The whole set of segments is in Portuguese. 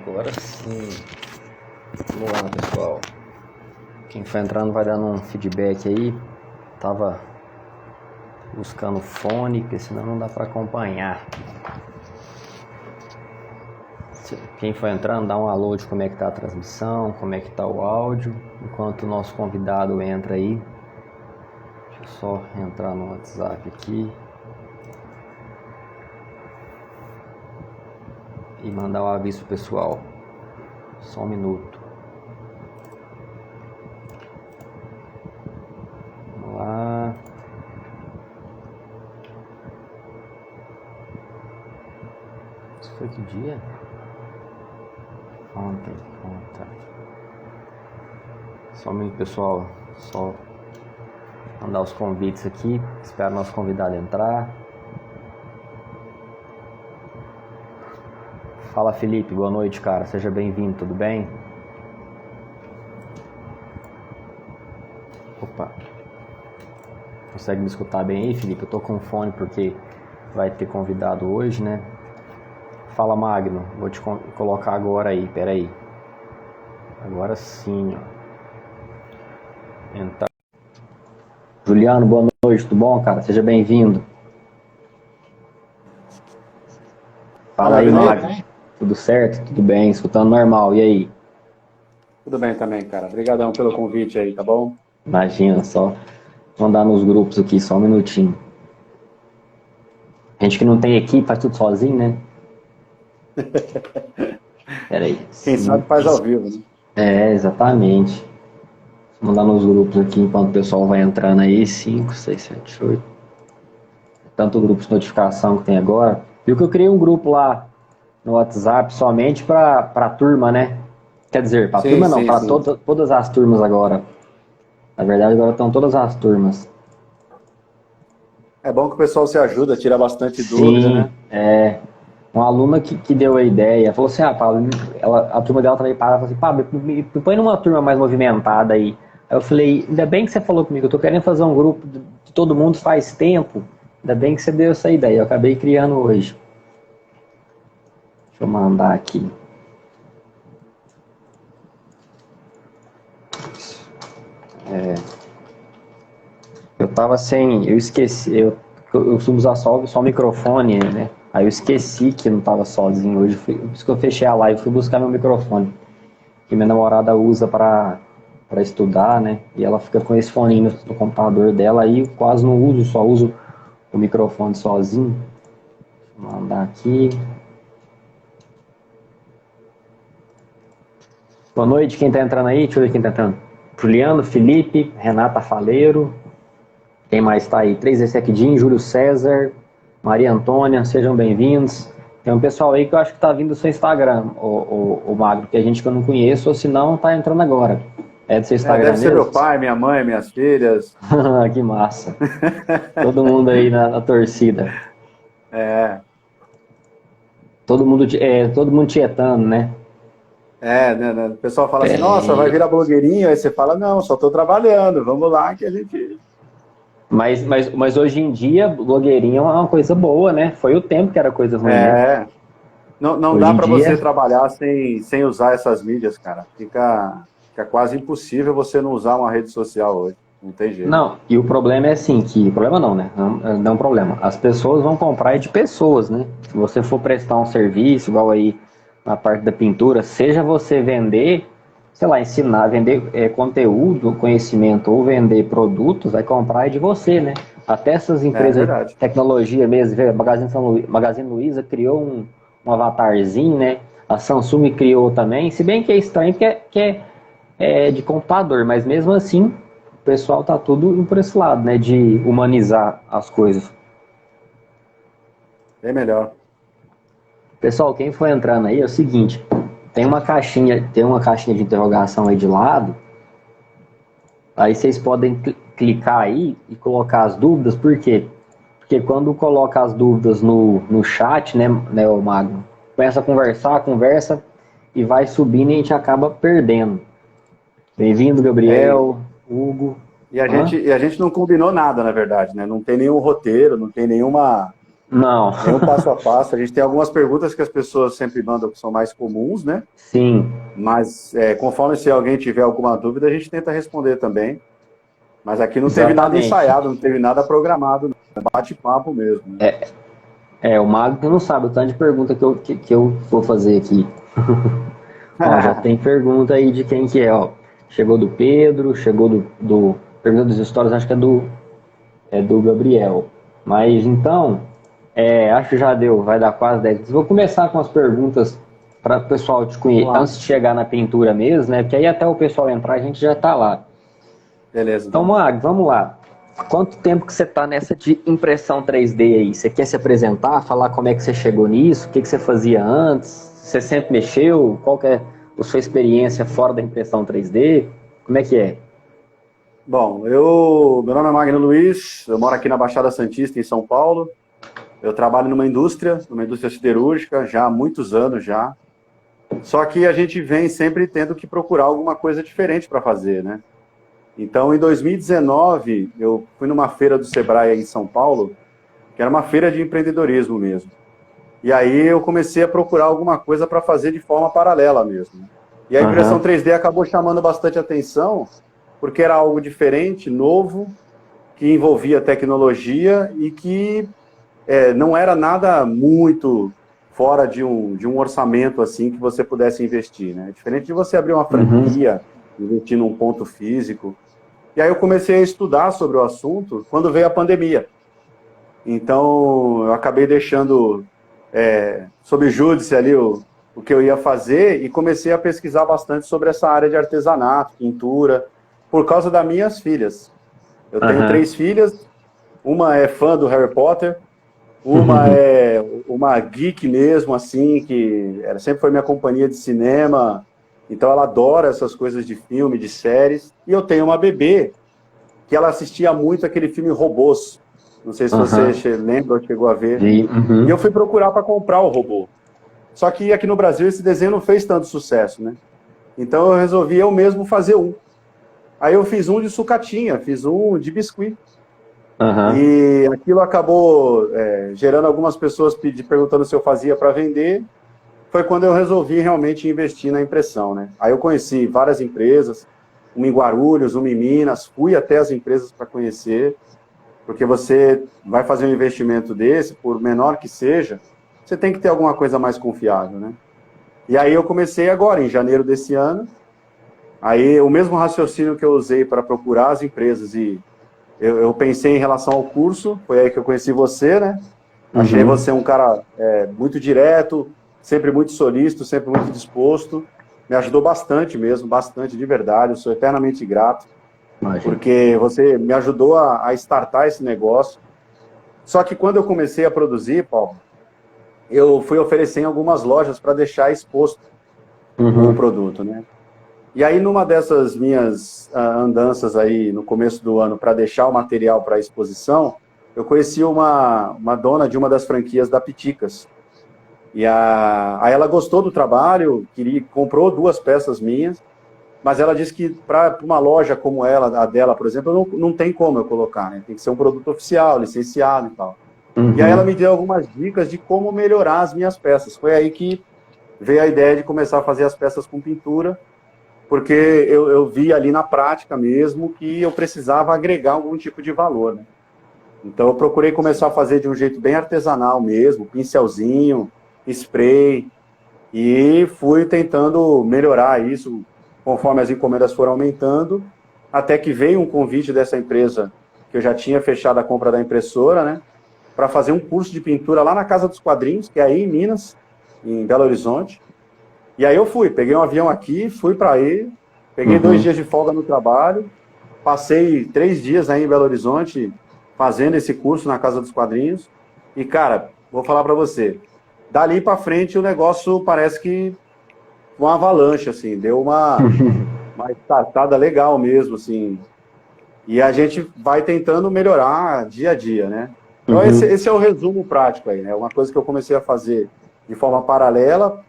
Agora sim. Vamos lá, pessoal. Quem for entrando vai dando um feedback aí. Tava buscando fone, porque senão não dá para acompanhar. Quem for entrando, dá um alô de como é que tá a transmissão, como é que tá o áudio. Enquanto o nosso convidado entra aí. Deixa eu só entrar no WhatsApp aqui. E mandar um aviso pro pessoal. Só um minuto. Vamos lá. Isso foi que dia? Ontem. Só um minuto, pessoal. Só mandar os convites aqui. Espero o nosso convidado entrar. Fala, Felipe, boa noite, cara, seja bem-vindo, tudo bem? Opa, consegue me escutar bem aí, Felipe? Eu tô com fone porque vai ter convidado hoje, né? Fala, Magno, vou te colocar agora aí, peraí. Agora sim, ó. Entrar. Juliano, boa noite, tudo bom, cara? Seja bem-vindo. Fala aí, Magno. Tudo certo? Tudo bem, escutando normal, e aí? Tudo bem também, cara. Obrigadão pelo convite aí, tá bom? Imagina, só mandar nos grupos aqui, só um minutinho. Gente que não tem equipe, faz tudo sozinho, né? Peraí. Quem sabe faz ao vivo, né? É, exatamente. Vou mandar nos grupos aqui enquanto o pessoal vai entrando aí. 5, 6, 7, 8. Tanto grupos de notificação que tem agora. Viu que eu criei um grupo lá no WhatsApp somente para turma, né? Quer dizer, para turma não, para todas as turmas agora. Na verdade, agora estão todas as turmas. É bom que o pessoal se ajuda, tira bastante dúvida, né? É. Uma aluna que deu a ideia, falou assim, Pablo, a turma dela também parava assim, Pablo, me põe numa turma mais movimentada aí. Aí eu falei, ainda bem que você falou comigo, eu tô querendo fazer um grupo de todo mundo faz tempo, ainda bem que você deu essa ideia, eu acabei criando hoje. Deixa eu mandar aqui. Eu tava sem, eu esqueci, eu costumo usar só o microfone, né? Aí eu esqueci que eu não tava sozinho hoje, por isso que eu fechei a live, fui buscar meu microfone, que minha namorada usa para estudar, né? E ela fica com esse fone no computador dela, aí eu quase não uso, só uso o microfone sozinho. Deixa eu mandar aqui. Boa noite, quem tá entrando aí? Deixa eu ver quem tá entrando. Juliano, Felipe, Renata Faleiro. Quem mais tá aí? 3D Sequidin, Júlio César, Maria Antônia, sejam bem-vindos. Tem um pessoal aí que eu acho que tá vindo do seu Instagram, o Magro, que a gente que eu não conheço, ou se não, tá entrando agora. É do seu Instagram deve mesmo? Ser meu pai, minha mãe, minhas filhas. Que massa. Todo mundo aí na torcida. É. Todo mundo tietando, né? Né? O pessoal fala assim, nossa, vai virar blogueirinho, aí você fala, não, só tô trabalhando, vamos lá que a gente... Mas hoje em dia, blogueirinho é uma coisa boa, né? Foi o tempo que era coisa ruim, né? Não dá para você trabalhar sem usar essas mídias, cara. Fica quase impossível você não usar uma rede social hoje. Não tem jeito. Não, e o problema é assim, que... Problema não, né? Não é um problema. As pessoas vão comprar de pessoas, né? Se você for prestar um serviço, igual aí na parte da pintura, seja você vender, sei lá, ensinar, vender conteúdo, conhecimento ou vender produtos, vai comprar de você, né? Até essas empresas de tecnologia mesmo, Magazine Luiza criou um avatarzinho, né? A Samsung criou também, se bem que é estranho que é de computador, mas mesmo assim o pessoal tá tudo por esse lado, né? De humanizar as coisas. É melhor. Pessoal, quem for entrando aí é o seguinte, tem uma caixinha de interrogação aí de lado, aí vocês podem clicar aí e colocar as dúvidas, por quê? Porque quando coloca as dúvidas no chat, né, o Magno, começa a conversa e vai subindo e a gente acaba perdendo. Bem-vindo, Gabriel, Hugo. E a gente não combinou nada, na verdade, né? Não tem nenhum roteiro, não tem nenhuma Não. Tem um passo a passo. A gente tem algumas perguntas que as pessoas sempre mandam que são mais comuns, né? Sim. Mas conforme se alguém tiver alguma dúvida, a gente tenta responder também. Mas aqui não teve nada Exatamente. ensaiado, não teve nada programado, não. Bate-papo mesmo. Né? O Magno não sabe o tanto de pergunta que eu vou fazer aqui. Ó, já tem pergunta aí de quem que é, ó. Chegou do Pedro, chegou do pergunta dos stories, acho que é do Gabriel. Mas então, acho que já deu, vai dar quase 10. Vou começar com as perguntas para o pessoal te conhecer, antes de chegar na pintura mesmo, né? Porque aí até o pessoal entrar, a gente já tá lá. Beleza. Então, Magno, vamos lá. Quanto tempo que você está nessa de impressão 3D aí? Você quer se apresentar, falar como é que você chegou nisso? O que você fazia antes? Você sempre mexeu? Qual que é a sua experiência fora da impressão 3D? Como é que é? Bom, meu nome é Magno Luiz, eu moro aqui na Baixada Santista, em São Paulo. Eu trabalho numa indústria siderúrgica, já há muitos anos já. Só que a gente vem sempre tendo que procurar alguma coisa diferente para fazer, né? Então, em 2019, eu fui numa feira do Sebrae em São Paulo, que era uma feira de empreendedorismo mesmo. E aí eu comecei a procurar alguma coisa para fazer de forma paralela mesmo. E a impressão 3D acabou chamando bastante atenção, porque era algo diferente, novo, que envolvia tecnologia e que não era nada muito fora de um orçamento assim que você pudesse investir, né? Diferente de você abrir uma franquia, investir num ponto físico. E aí eu comecei a estudar sobre o assunto quando veio a pandemia. Então, eu acabei deixando sob júdice ali o que eu ia fazer e comecei a pesquisar bastante sobre essa área de artesanato, pintura, por causa das minhas filhas. Eu tenho 3 filhas, uma é fã do Harry Potter, uma é uma geek mesmo, assim, que sempre foi minha companhia de cinema. Então ela adora essas coisas de filme, de séries. E eu tenho uma bebê que ela assistia muito aquele filme Robôs. Não sei se você lembra ou chegou a ver. E eu fui procurar para comprar o robô. Só que aqui no Brasil esse desenho não fez tanto sucesso, né? Então eu resolvi eu mesmo fazer um. Aí eu fiz um de sucatinha, fiz um de biscuit. E aquilo acabou gerando algumas pessoas perguntando se eu fazia para vender. Foi quando eu resolvi realmente investir na impressão, né? Aí eu conheci várias empresas, uma em Guarulhos, uma em Minas, fui até as empresas para conhecer, porque você vai fazer um investimento desse, por menor que seja, você tem que ter alguma coisa mais confiável, né? E aí eu comecei agora, em janeiro desse ano, aí o mesmo raciocínio que eu usei para procurar as empresas e eu pensei em relação ao curso, foi aí que eu conheci você, né? Achei você um cara muito direto, sempre muito solícito, sempre muito disposto. Me ajudou bastante mesmo, bastante, de verdade. Eu sou eternamente grato, porque você me ajudou a startar esse negócio. Só que quando eu comecei a produzir, Paulo, eu fui oferecer em algumas lojas para deixar exposto o produto, né? E aí, numa dessas minhas andanças aí no começo do ano para deixar o material para exposição, eu conheci uma dona de uma das franquias da Piticas. E aí ela gostou do trabalho, comprou 2 peças minhas, mas ela disse que para uma loja como a dela, por exemplo, não tem como eu colocar, né? Tem que ser um produto oficial, licenciado e tal. E aí ela me deu algumas dicas de como melhorar as minhas peças. Foi aí que veio a ideia de começar a fazer as peças com pintura, porque eu vi ali na prática mesmo que eu precisava agregar algum tipo de valor, né? Então eu procurei começar a fazer de um jeito bem artesanal mesmo, pincelzinho, spray, e fui tentando melhorar isso conforme as encomendas foram aumentando, até que veio um convite dessa empresa, que eu já tinha fechado a compra da impressora, né, para fazer um curso de pintura lá na Casa dos Quadrinhos, que é aí em Minas, em Belo Horizonte. E aí eu peguei um avião aqui, fui para aí, peguei 2 dias de folga no trabalho, passei 3 dias aí em Belo Horizonte fazendo esse curso na Casa dos Quadrinhos, e cara, vou falar para você, dali para frente o negócio parece que uma avalanche, assim, deu uma startada legal mesmo, assim, e a gente vai tentando melhorar dia a dia, né? Então esse é o resumo prático aí, né? Uma coisa que eu comecei a fazer de forma paralela,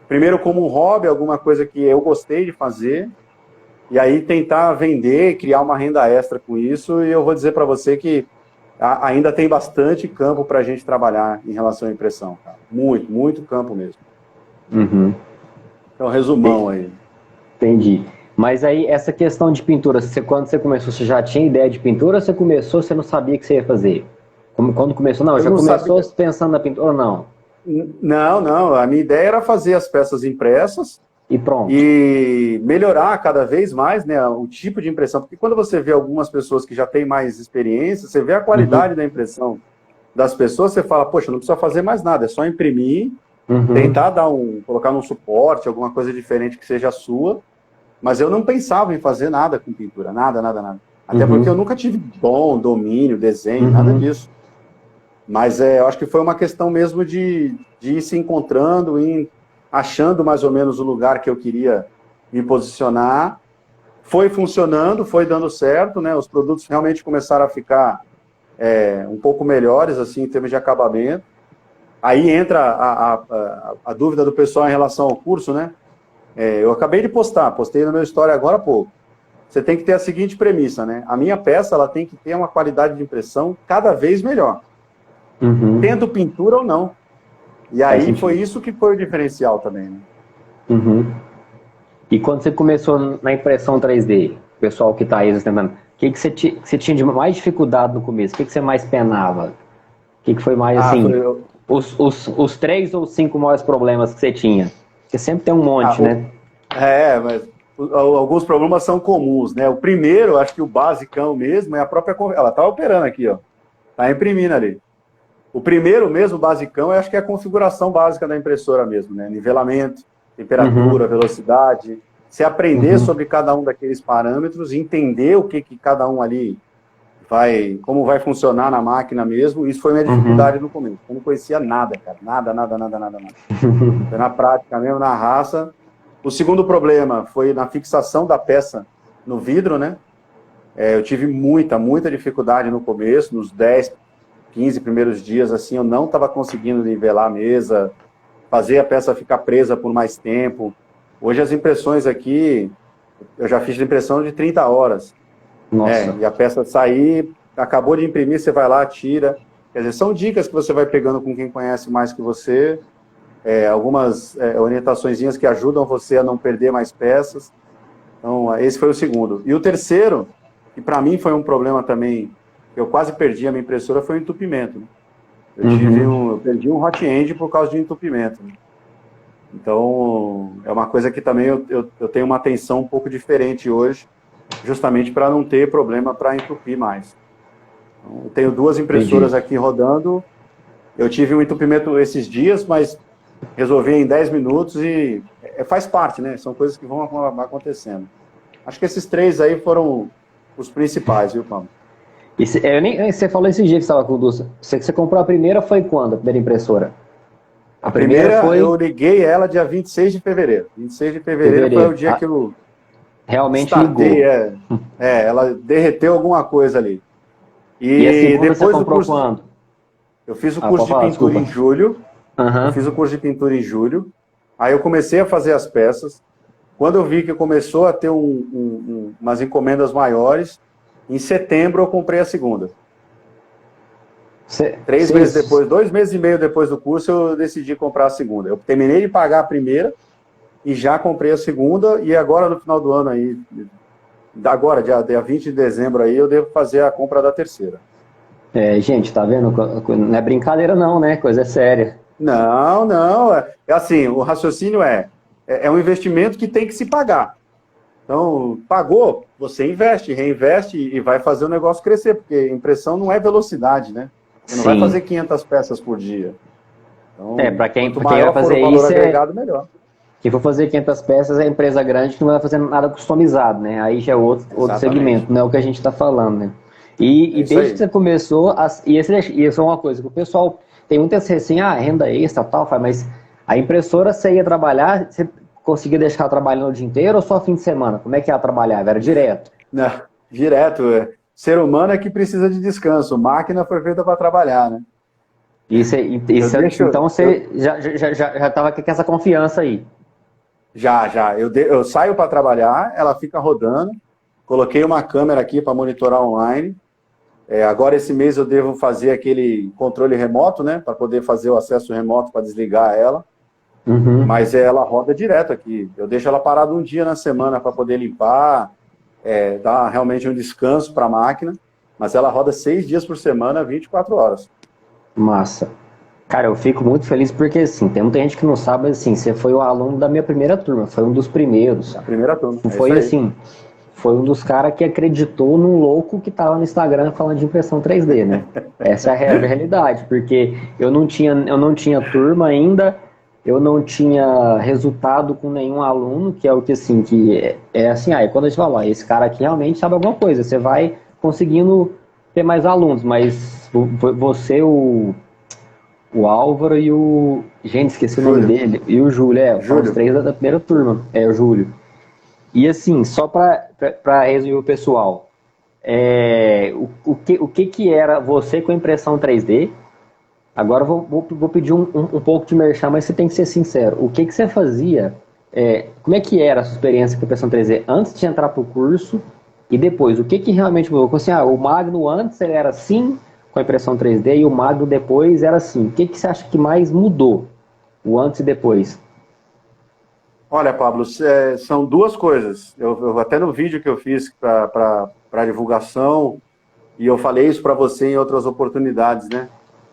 primeiro como um hobby, alguma coisa que eu gostei de fazer, e aí tentar vender, criar uma renda extra com isso, e eu vou dizer para você que ainda tem bastante campo para a gente trabalhar em relação à impressão, cara. Muito, muito campo mesmo. Uhum. Então, resumão aí. Entendi. Mas aí, essa questão de pintura, quando você começou, você já tinha ideia de pintura ou você começou, você não sabia o que você ia fazer? Quando começou, não, Eu já não começou sabia. pensando na pintura ou não? Não, não. A minha ideia era fazer as peças impressas E pronto. e melhorar cada vez mais, né, o tipo de impressão. Porque quando você vê algumas pessoas que já têm mais experiência, você vê a Uhum. qualidade da impressão das pessoas, você fala, poxa, não precisa fazer mais nada, é só imprimir, Uhum. tentar colocar num suporte, alguma coisa diferente que seja sua. Mas eu não pensava em fazer nada com pintura, nada, nada, nada. Até porque eu Uhum. nunca tive dom, domínio, desenho, nada Uhum. disso. Mas eu acho que foi uma questão mesmo de ir se encontrando, ir achando mais ou menos o lugar que eu queria me posicionar. Foi funcionando, foi dando certo, né? Os produtos realmente começaram a ficar um pouco melhores, assim, em termos de acabamento. Aí entra a dúvida do pessoal em relação ao curso, né? Eu acabei de postei no meu story agora há pouco. Você tem que ter a seguinte premissa, né? A minha peça ela tem que ter uma qualidade de impressão cada vez melhor, Uhum. tendo pintura ou não. E Faz aí foi sentido. isso que foi o diferencial também, né? Uhum. E quando você começou na impressão 3D, o pessoal que está aí tentando, o que, que você tinha de mais dificuldade no começo? O que, que você mais penava? O que, que foi mais Ah, assim, foi. os 3 ou 5 maiores problemas que você tinha? Porque sempre tem um Ah, monte, né? mas alguns problemas são comuns, né? O primeiro, acho que o basicão mesmo, é a própria. Ela tá operando aqui, ó. Tá imprimindo ali. O primeiro mesmo, basicão, eu acho que é a configuração básica da impressora mesmo, né? Nivelamento, temperatura, Uhum. velocidade. Se aprender Uhum. sobre cada um daqueles parâmetros, entender o que cada um ali como vai funcionar na máquina mesmo, isso foi minha Uhum. dificuldade no começo. Eu não conhecia nada, cara. Nada, nada, nada, nada, nada. Foi na prática mesmo, na raça. O segundo problema foi na fixação da peça no vidro, né? Eu tive muita, muita dificuldade no começo, nos 10, 15 primeiros dias, assim, eu não estava conseguindo nivelar a mesa, fazer a peça ficar presa por mais tempo. Hoje as impressões aqui, eu já fiz impressão de 30 horas. Nossa. E a peça sair, acabou de imprimir, você vai lá, tira. Quer dizer, são dicas que você vai pegando com quem conhece mais que você, algumas orientaçõezinhas que ajudam você a não perder mais peças. Então, esse foi o segundo. E o terceiro, que para mim foi um problema também, eu quase perdi a minha impressora, foi o entupimento, né? Uhum. Eu perdi um hot end por causa de entupimento, né? Então, é uma coisa que também eu tenho uma atenção um pouco diferente hoje, justamente para não ter problema para entupir mais. Então, eu tenho duas Entendi. impressoras aqui rodando, eu tive um entupimento esses dias, mas resolvi em 10 minutos e faz parte, né? São coisas que vão acontecendo. Acho que esses três aí foram os principais, viu, Paulo? Você falou esse dia que você estava com duas. Você comprou a primeira foi quando? A primeira impressora? A A primeira primeira, eu foi liguei ela dia 26 de fevereiro. 26 de fevereiro foi o fevereiro. dia Ah, que eu realmente startei. ligou. Ela derreteu alguma coisa ali. E a E segunda você depois do comprou curso, quando? eu fiz o Ah, curso pode de falar, pintura desculpa. em julho. Eu fiz Aham. o curso de pintura em julho. Aí eu comecei a fazer as peças. Quando eu vi que começou a ter umas encomendas maiores, em setembro eu comprei a segunda. Você, 3 meses depois, 2 meses e meio depois do curso, eu decidi comprar a segunda. Eu terminei de pagar a primeira e já comprei a segunda, e agora no final do ano aí, agora, dia 20 de dezembro aí, eu devo fazer a compra da terceira. gente, tá vendo? Não é brincadeira não, né? Coisa séria. Não, não, é assim, o raciocínio é um investimento que tem que se pagar. Então, pagou, você investe, reinveste e vai fazer o negócio crescer, porque impressão não é velocidade, né? Você não vai fazer Sim. 500 peças por dia. Então, Pra quanto quem vai maior for o fazer valor isso, agregado, melhor. quem for fazer 500 peças é empresa grande que não vai fazer nada customizado, né? Aí já é outro Exatamente. segmento, não é o que a gente está falando, né? E É isso desde que aí. você começou, isso é uma coisa que o pessoal tem muita assim, renda extra tal, mas a impressora você ia trabalhar, você conseguia deixar ela trabalhando o dia inteiro ou só fim de semana? Como é que ela trabalhava? Era direto? Não, direto. Ser humano é que precisa de descanso. Máquina foi feita para trabalhar, né? Eu deixo. Então você já estava com essa confiança aí. Já. Eu saio para trabalhar, ela fica rodando. Coloquei uma câmera aqui para monitorar online. Agora, esse mês, eu devo fazer aquele controle remoto, né? Para poder fazer o acesso remoto para desligar ela. Uhum. Mas ela roda direto aqui. Eu deixo ela parada um dia na semana para poder limpar, dar realmente um descanso para a máquina. Mas ela roda 6 dias por semana, 24 horas. Massa. Cara, eu fico muito feliz porque, assim, tem muita gente que não sabe, mas, assim, você foi o aluno da minha primeira turma, foi um dos primeiros. A primeira turma. Foi assim, foi um dos caras que acreditou num louco que tava no Instagram falando de impressão 3D, né? Essa é a realidade, porque eu não tinha turma ainda, eu não tinha resultado com nenhum aluno, que é o que, assim, assim, aí quando a gente fala, esse cara aqui realmente sabe alguma coisa, você vai conseguindo ter mais alunos, mas você, o Álvaro e o... Gente, esqueci o nome dele. E o Júlio, foram os 3 da primeira turma. O Júlio. E assim, só para resumir o pessoal, o que era você com impressão 3D? Agora eu vou pedir um pouco de merchan, mas você tem que ser sincero. O que você fazia? Como é que era a sua experiência com impressão 3D antes de entrar para o curso e depois? O que realmente mudou? Assim, o Magno antes ele era assim, com a impressão 3D, e o Magno depois era assim. O que você acha que mais mudou? O antes e depois? Olha, Pablo, são duas coisas. Eu até no vídeo que eu fiz para divulgação, e eu falei isso para você em outras oportunidades, né?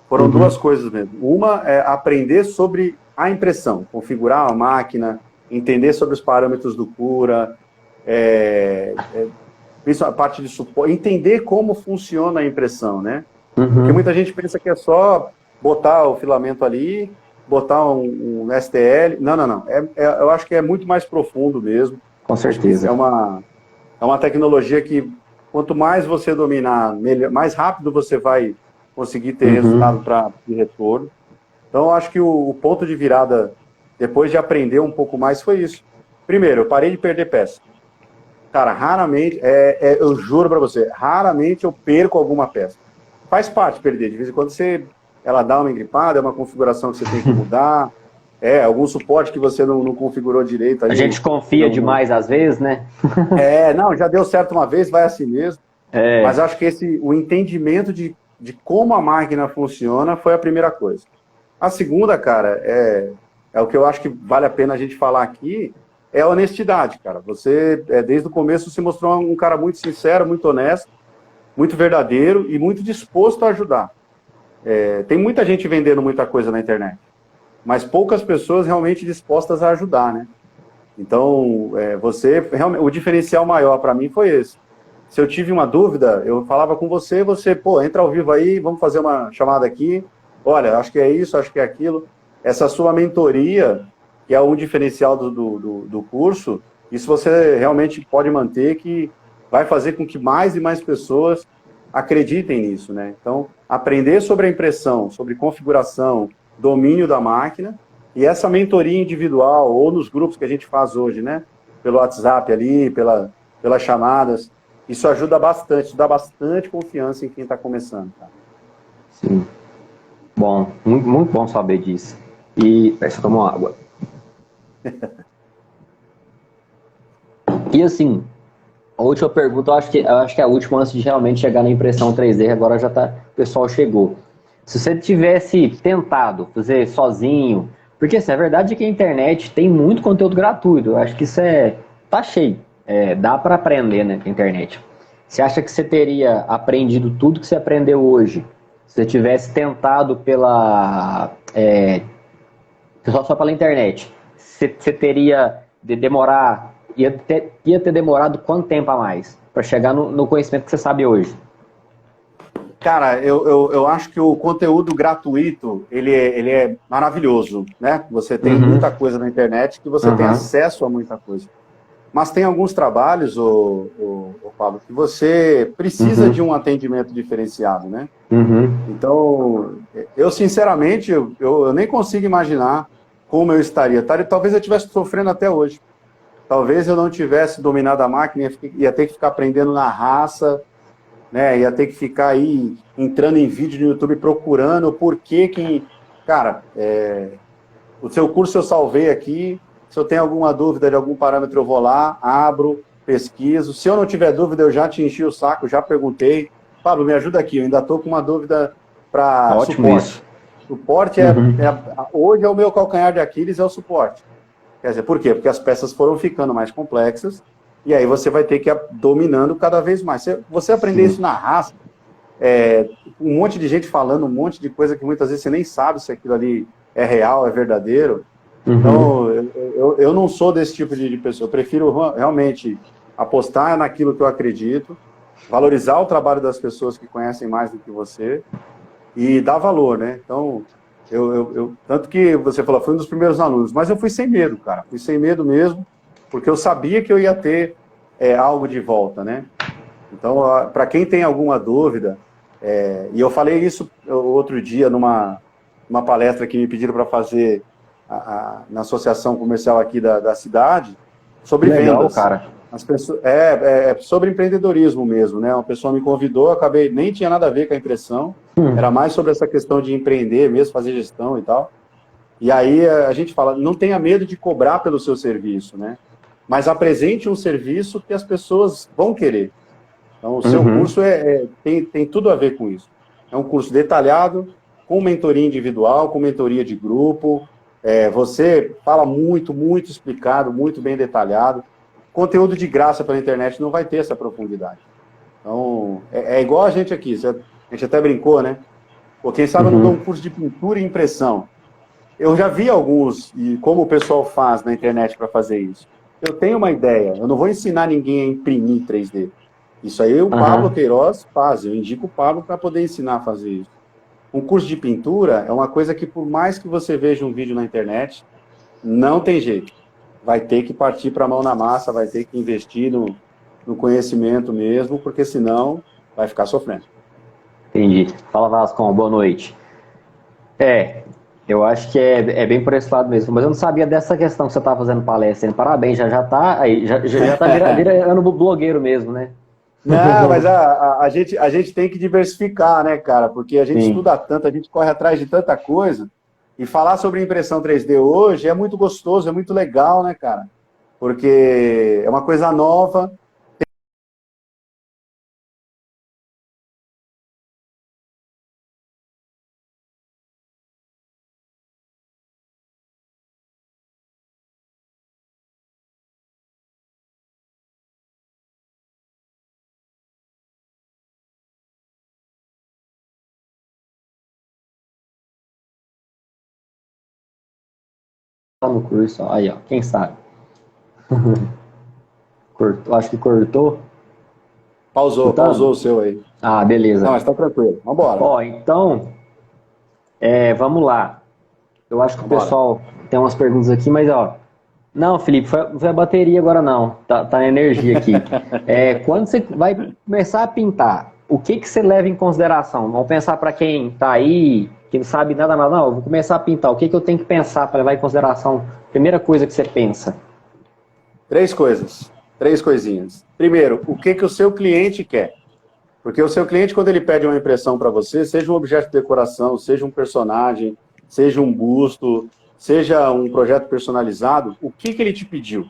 Foram duas coisas mesmo. Uma é aprender sobre a impressão, configurar a máquina, entender sobre os parâmetros do Cura, a parte de suporte, entender como funciona a impressão, né? Porque muita gente pensa que é só botar o filamento ali, botar um STL. Não. Eu acho que é muito mais profundo mesmo. Com certeza. É uma tecnologia que, quanto mais você dominar, mais rápido você vai conseguir ter resultado de retorno. Então, eu acho que o ponto de virada, depois de aprender um pouco mais, foi isso. Primeiro, eu parei de perder peça. Cara, raramente, eu juro para você, raramente eu perco alguma peça. Faz parte perder, de vez em quando ela dá uma engripada, é uma configuração que você tem que mudar, algum suporte que você não configurou direito. A gente confia demais às vezes, né? Já deu certo uma vez, vai assim mesmo. Mas acho que o entendimento de como a máquina funciona foi a primeira coisa. A segunda, cara, é o que eu acho que vale a pena a gente falar aqui, é a honestidade, cara. Você, desde o começo, se mostrou um cara muito sincero, muito honesto, muito verdadeiro e muito disposto a ajudar. Tem muita gente vendendo muita coisa na internet, mas poucas pessoas realmente dispostas a ajudar, né? Então, realmente, o diferencial maior para mim foi esse. Se eu tive uma dúvida, eu falava com você, entra ao vivo aí, vamos fazer uma chamada aqui, olha, acho que é isso, acho que é aquilo. Essa sua mentoria, que é um diferencial do curso, isso você realmente pode manter, que vai fazer com que mais e mais pessoas acreditem nisso, né? Então, aprender sobre a impressão, sobre configuração, domínio da máquina, e essa mentoria individual, ou nos grupos que a gente faz hoje, né? Pelo WhatsApp ali, pelas chamadas, isso ajuda bastante, isso dá bastante confiança em quem está começando. Tá? Sim. Bom, muito, muito bom saber disso. E, deixa eu tomar água. E assim, a última pergunta, eu acho que é a última antes de realmente chegar na impressão 3D, agora o pessoal chegou. Se você tivesse tentado fazer sozinho, porque assim, a verdade é que a internet tem muito conteúdo gratuito, eu acho que isso tá cheio, dá para aprender, né, na internet. Você acha que você teria aprendido tudo que você aprendeu hoje, se você tivesse tentado só pela internet, você teria ia ter demorado quanto tempo a mais para chegar no conhecimento que você sabe hoje? Cara, eu acho que o conteúdo gratuito, ele é maravilhoso, né? Você tem muita coisa na internet que você tem acesso a muita coisa. Mas tem alguns trabalhos, Pablo, que você precisa de um atendimento diferenciado, né? Então, eu sinceramente, eu nem consigo imaginar como eu estaria. Talvez eu estivesse sofrendo até hoje. Talvez eu não tivesse dominado a máquina, ia ter que ficar aprendendo na raça, né? Ia ter que ficar aí entrando em vídeo no YouTube procurando o porquê que... Cara, o seu curso eu salvei aqui. Se eu tenho alguma dúvida de algum parâmetro, eu vou lá, abro, pesquiso. Se eu não tiver dúvida, eu já te enchi o saco, já perguntei. Pablo, me ajuda aqui, eu ainda estou com uma dúvida para Ótimo suporte. isso. Suporte hoje é o meu calcanhar de Aquiles, é o suporte. Quer dizer, por quê? Porque as peças foram ficando mais complexas e aí você vai ter que ir dominando cada vez mais. Você aprender isso na raça, um monte de gente falando um monte de coisa que muitas vezes você nem sabe se aquilo ali é real, é verdadeiro. Então, eu não sou desse tipo de pessoa. Eu prefiro realmente apostar naquilo que eu acredito, valorizar o trabalho das pessoas que conhecem mais do que você e dar valor, né? Então, tanto que você falou, fui um dos primeiros alunos, mas eu fui sem medo, cara. Fui sem medo mesmo, porque eu sabia que eu ia ter algo de volta, né? Então, para quem tem alguma dúvida, e eu falei isso outro dia numa palestra que me pediram para fazer na associação comercial aqui da cidade, sobre Legal, vendas. cara. As pessoas, sobre empreendedorismo mesmo, né? Uma pessoa me convidou, acabei, nem tinha nada a ver com a impressão, era mais sobre essa questão de empreender mesmo, fazer gestão e tal. E aí a gente fala, não tenha medo de cobrar pelo seu serviço, né? Mas apresente um serviço que as pessoas vão querer. Então, o seu curso tem tudo a ver com isso. É um curso detalhado, com mentoria individual, com mentoria de grupo. Você fala muito, muito explicado, muito bem detalhado. Conteúdo de graça pela internet não vai ter essa profundidade. Então, é igual a gente aqui. A gente até brincou, né? Pô, quem sabe eu não dou um curso de pintura e impressão. Eu já vi alguns, e como o pessoal faz na internet para fazer isso. Eu tenho uma ideia. Eu não vou ensinar ninguém a imprimir 3D. Isso aí o Pablo Queiroz faz, eu indico o Pablo para poder ensinar a fazer isso. Um curso de pintura é uma coisa que, por mais que você veja um vídeo na internet, não tem jeito. Vai ter que partir para a mão na massa, vai ter que investir no conhecimento mesmo, porque senão vai ficar sofrendo. Entendi. Fala, Vascon, boa noite. Eu acho que é bem por esse lado mesmo, mas eu não sabia dessa questão que você estava fazendo palestra. Parabéns, já tá aí, já tá virando blogueiro mesmo, né? Não, mas a gente tem que diversificar, né, cara? Porque a gente estuda tanto, a gente corre atrás de tanta coisa. E falar sobre impressão 3D hoje é muito gostoso, é muito legal, né, cara? Porque é uma coisa nova. Tá no curso, ó. Aí, ó, quem sabe? Cortou, acho que cortou. Pausou o seu aí. Ah, beleza. Não, mas tá tranquilo. Vambora. Ó, então, vamos lá. Eu acho que o pessoal tem umas perguntas aqui, mas ó. Não, Felipe, foi a bateria agora não. Tá na energia aqui. Quando você vai começar a pintar, o que você leva em consideração? Vamos pensar para quem tá aí, que não sabe nada mais. Não, eu vou começar a pintar. O que eu tenho que pensar para levar em consideração? Primeira coisa que você pensa. 3 coisas. 3 coisinhas. Primeiro, o que o seu cliente quer? Porque o seu cliente, quando ele pede uma impressão para você, seja um objeto de decoração, seja um personagem, seja um busto, seja um projeto personalizado, o que ele te pediu?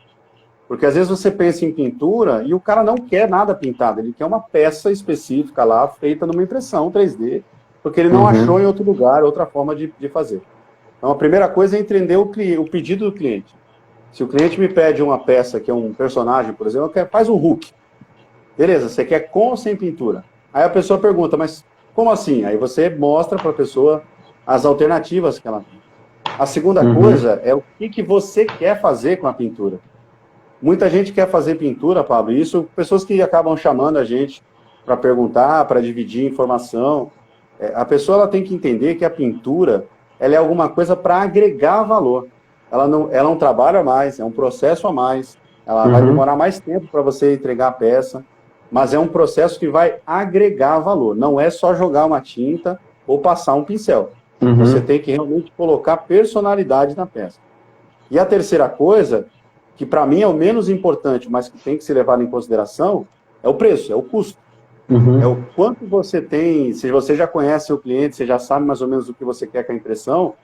Porque às vezes você pensa em pintura e o cara não quer nada pintado, ele quer uma peça específica lá, feita numa impressão 3D, porque ele não achou em outro lugar, outra forma de fazer. Então a primeira coisa é entender o pedido do cliente. Se o cliente me pede uma peça que é um personagem, por exemplo, faz um Hulk. Beleza, você quer com ou sem pintura? Aí a pessoa pergunta, mas como assim? Aí você mostra para a pessoa as alternativas que ela tem. A segunda coisa é o que você quer fazer com a pintura. Muita gente quer fazer pintura, Pablo, e isso, pessoas que acabam chamando a gente para perguntar, para dividir informação. A pessoa ela tem que entender que a pintura ela é alguma coisa para agregar valor. Ela não trabalha mais, é um processo a mais. Ela vai demorar mais tempo para você entregar a peça, mas é um processo que vai agregar valor. Não é só jogar uma tinta ou passar um pincel. Você tem que realmente colocar personalidade na peça. E a terceira coisa, que para mim é o menos importante, mas que tem que ser levado em consideração, é o preço, é o custo. É o quanto você tem, se você já conhece o cliente, você já sabe mais ou menos o que você quer com a impressão,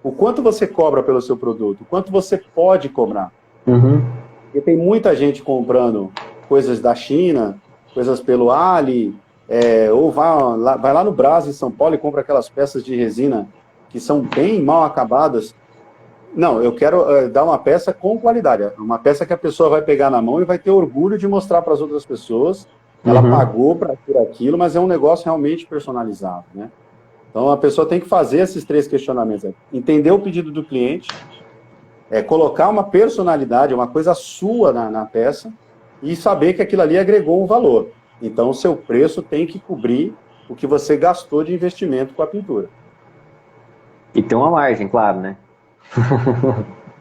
o quanto você cobra pelo seu produto, o quanto você pode cobrar. Porque tem muita gente comprando coisas da China, coisas pelo Ali, ou vai lá no Brás, em São Paulo, e compra aquelas peças de resina que são bem mal acabadas. Não, eu quero dar uma peça com qualidade, uma peça que a pessoa vai pegar na mão e vai ter orgulho de mostrar para as outras pessoas. Ela pagou por aquilo, mas é um negócio realmente personalizado, né? Então, a pessoa tem que fazer esses 3 questionamentos. Entender o pedido do cliente, colocar uma personalidade, uma coisa sua na peça e saber que aquilo ali agregou um valor. Então, o seu preço tem que cobrir o que você gastou de investimento com a pintura. E tem uma margem, claro, né?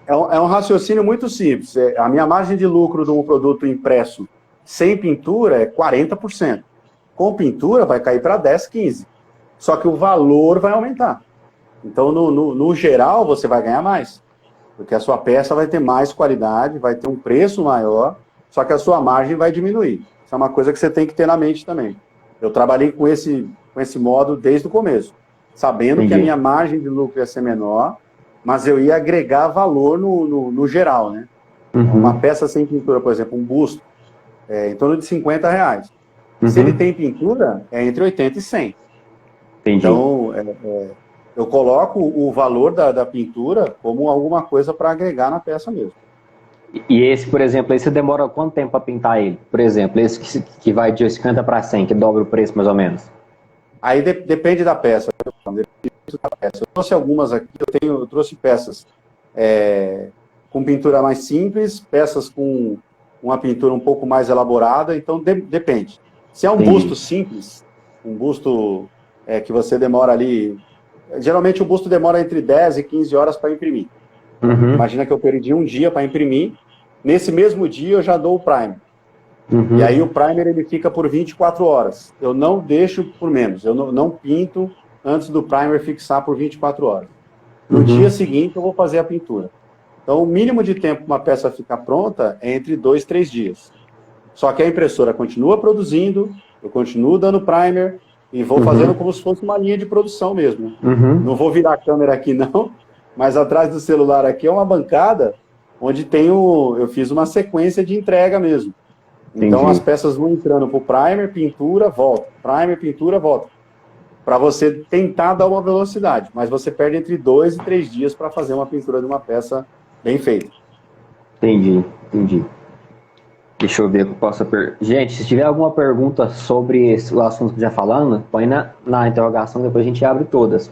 É um raciocínio muito simples. A minha margem de lucro de um produto impresso sem pintura é 40%. Com pintura vai cair para 10, 15%. Só que o valor vai aumentar. Então, no geral, você vai ganhar mais. Porque a sua peça vai ter mais qualidade, vai ter um preço maior, só que a sua margem vai diminuir. Isso é uma coisa que você tem que ter na mente também. Eu trabalhei com esse modo desde o começo, sabendo que a minha margem de lucro ia ser menor, mas eu ia agregar valor no geral, né? Uma peça sem pintura, por exemplo, um busto, em torno de R$50. Se ele tem pintura, é entre 80 e 100. Entendi. Então, eu coloco o valor da pintura como alguma coisa para agregar na peça mesmo. E esse, por exemplo, esse demora quanto tempo para pintar ele? Por exemplo, esse que vai de 50 para 100, que dobra o preço mais ou menos. Aí depende da peça. Eu trouxe algumas aqui, eu trouxe peças com pintura mais simples, peças com uma pintura um pouco mais elaborada, então depende. Se é um busto simples, um busto que você demora ali... Geralmente o busto demora entre 10 e 15 horas para imprimir. Imagina que eu perdi um dia para imprimir, nesse mesmo dia eu já dou o primer. E aí o primer ele fica por 24 horas. Eu não deixo por menos, eu não pinto antes do primer fixar por 24 horas. No dia seguinte eu vou fazer a pintura. Então o mínimo de tempo para uma peça ficar pronta é entre 2 e 3 dias. Só que a impressora continua produzindo, eu continuo dando primer e vou fazendo como se fosse uma linha de produção mesmo. Não vou virar a câmera aqui não, mas atrás do celular aqui é uma bancada onde eu fiz uma sequência de entrega mesmo. Então as peças vão entrando pro primer, pintura, volta. Primer, pintura, volta. Para você tentar dar uma velocidade, mas você perde entre 2 e 3 dias para fazer uma pintura de uma peça bem feita. Entendi. Deixa eu ver o que eu posso Gente, se tiver alguma pergunta sobre o assunto que já falando, põe na interrogação, depois a gente abre todas.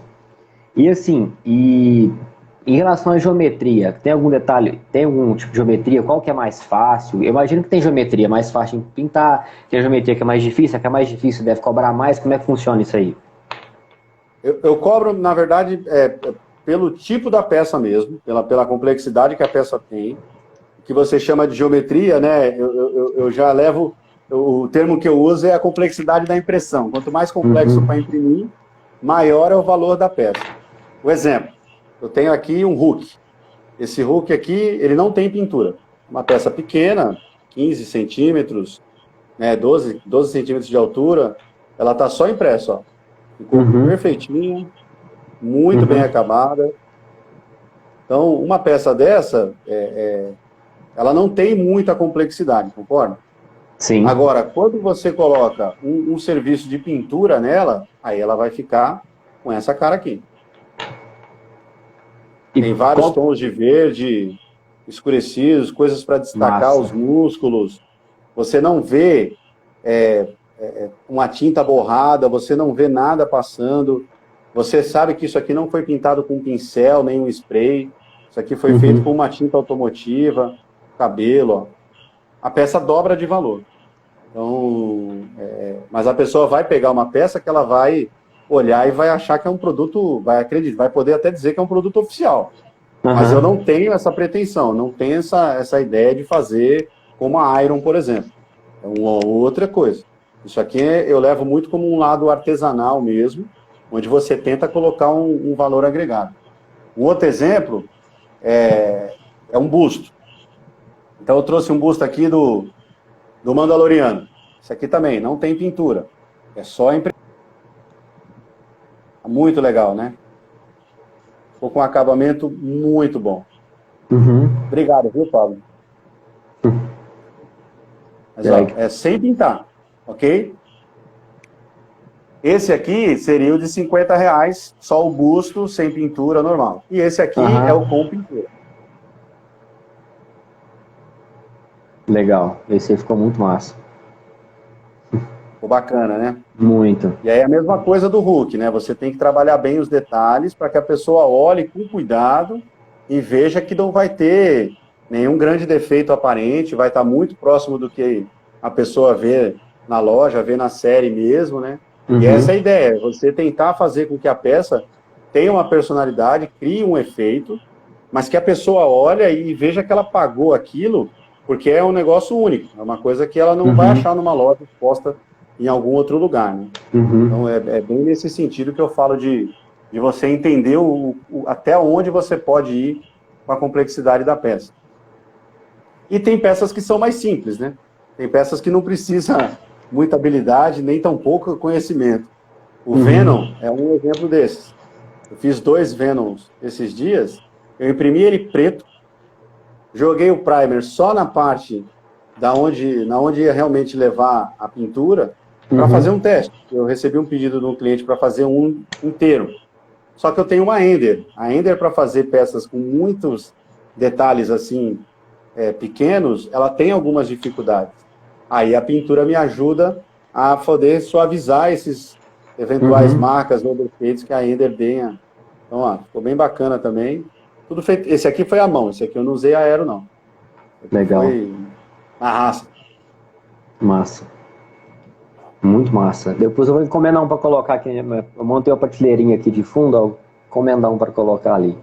E assim, em relação à geometria, tem algum detalhe, tem algum tipo de geometria, qual que é mais fácil? Eu imagino que tem geometria mais fácil de pintar, tem geometria que é mais difícil, a que é mais difícil deve cobrar mais, como é que funciona isso aí? Eu cobro, na verdade, pelo tipo da peça mesmo, pela complexidade que a peça tem, que você chama de geometria, né? Eu já levo, o termo que eu uso é a complexidade da impressão. Quanto mais complexo para imprimir, maior é o valor da peça. O exemplo, eu tenho aqui um hook. Esse hook aqui, ele não tem pintura. Uma peça pequena, 15 centímetros, né, 12 centímetros de altura, ela está só impressa, ó. Ficou perfeitinha, muito bem acabada. Então, uma peça dessa, ela não tem muita complexidade, concorda? Sim. Agora, quando você coloca um serviço de pintura nela, aí ela vai ficar com essa cara aqui. Tem vários tons de verde, escurecidos, coisas para destacar os músculos. Você não vê uma tinta borrada, você não vê nada passando. Você sabe que isso aqui não foi pintado com pincel, nem um spray. Isso aqui foi feito com uma tinta automotiva, cabelo, ó. A peça dobra de valor. Então, mas a pessoa vai pegar uma peça que ela vai olhar e vai achar que é um produto, vai acreditar, vai poder até dizer que é um produto oficial. Mas eu não tenho essa pretensão, não tenho essa ideia de fazer como a Iron, por exemplo. É uma outra coisa. Isso aqui eu levo muito como um lado artesanal mesmo, onde você tenta colocar um valor agregado. Um outro exemplo é um busto. Então eu trouxe um busto aqui do Mandaloriano. Isso aqui também não tem pintura. É só impressão. Muito legal, né? Ficou com um acabamento muito bom. Obrigado, viu, Pablo? Mas, ó, sem pintar, ok? Esse aqui seria o de R$ 50, só o busto, sem pintura, normal. E esse aqui é o com pintura. Legal. Esse aí ficou muito massa. Ficou bacana, né? Muito. E aí a mesma coisa do Hulk, né? Você tem que trabalhar bem os detalhes para que a pessoa olhe com cuidado e veja que não vai ter nenhum grande defeito aparente, vai estar muito próximo do que a pessoa vê na loja, vê na série mesmo, né? Uhum. E essa é a ideia, você tentar fazer com que a peça tenha uma personalidade, crie um efeito, mas que a pessoa olha e veja que ela pagou aquilo, porque é um negócio único, é uma coisa que ela não vai achar numa loja exposta em algum outro lugar, né? Então é bem nesse sentido que eu falo de você entender até onde você pode ir com a complexidade da peça. E tem peças que são mais simples, né? Tem peças que não precisam muita habilidade, nem tão pouco conhecimento. O Venom é um exemplo desses. Eu fiz 2 Venoms esses dias, eu imprimi ele preto, joguei o primer só na parte na onde ia realmente levar a pintura, para fazer um teste. Eu recebi um pedido de um cliente para fazer um inteiro. Só que eu tenho uma Ender. A Ender, para fazer peças com muitos detalhes assim pequenos, ela tem algumas dificuldades. Aí a pintura me ajuda a poder suavizar esses eventuais marcas ou defeitos que a Ender tenha. Então, ó, ficou bem bacana também. Tudo feito. Esse aqui foi à mão, esse aqui eu não usei aero, não. Legal. Foi na raça. Massa. Muito massa. Depois eu vou encomendar um para colocar aqui. Eu montei uma prateleirinha aqui de fundo, ó, encomendar um para colocar ali.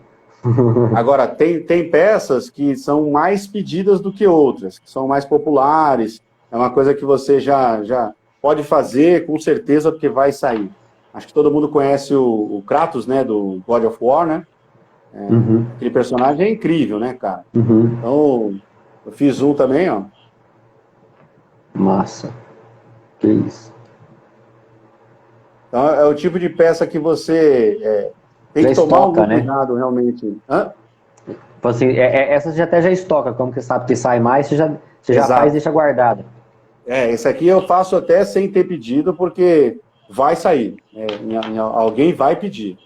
Agora, tem peças que são mais pedidas do que outras, que são mais populares. É uma coisa que você já pode fazer com certeza, porque vai sair. Acho que todo mundo conhece o Kratos, né, do God of War, né? Aquele personagem é incrível, né, cara? Então, eu fiz um também, ó. Massa. Que isso. Então, é o tipo de peça que você tem que tomar algum cuidado, realmente. Então, assim, essa você até já estoca, como que sabe que sai mais, você já faz e deixa guardado. Esse aqui eu faço até sem ter pedido, porque vai sair. Alguém vai pedir.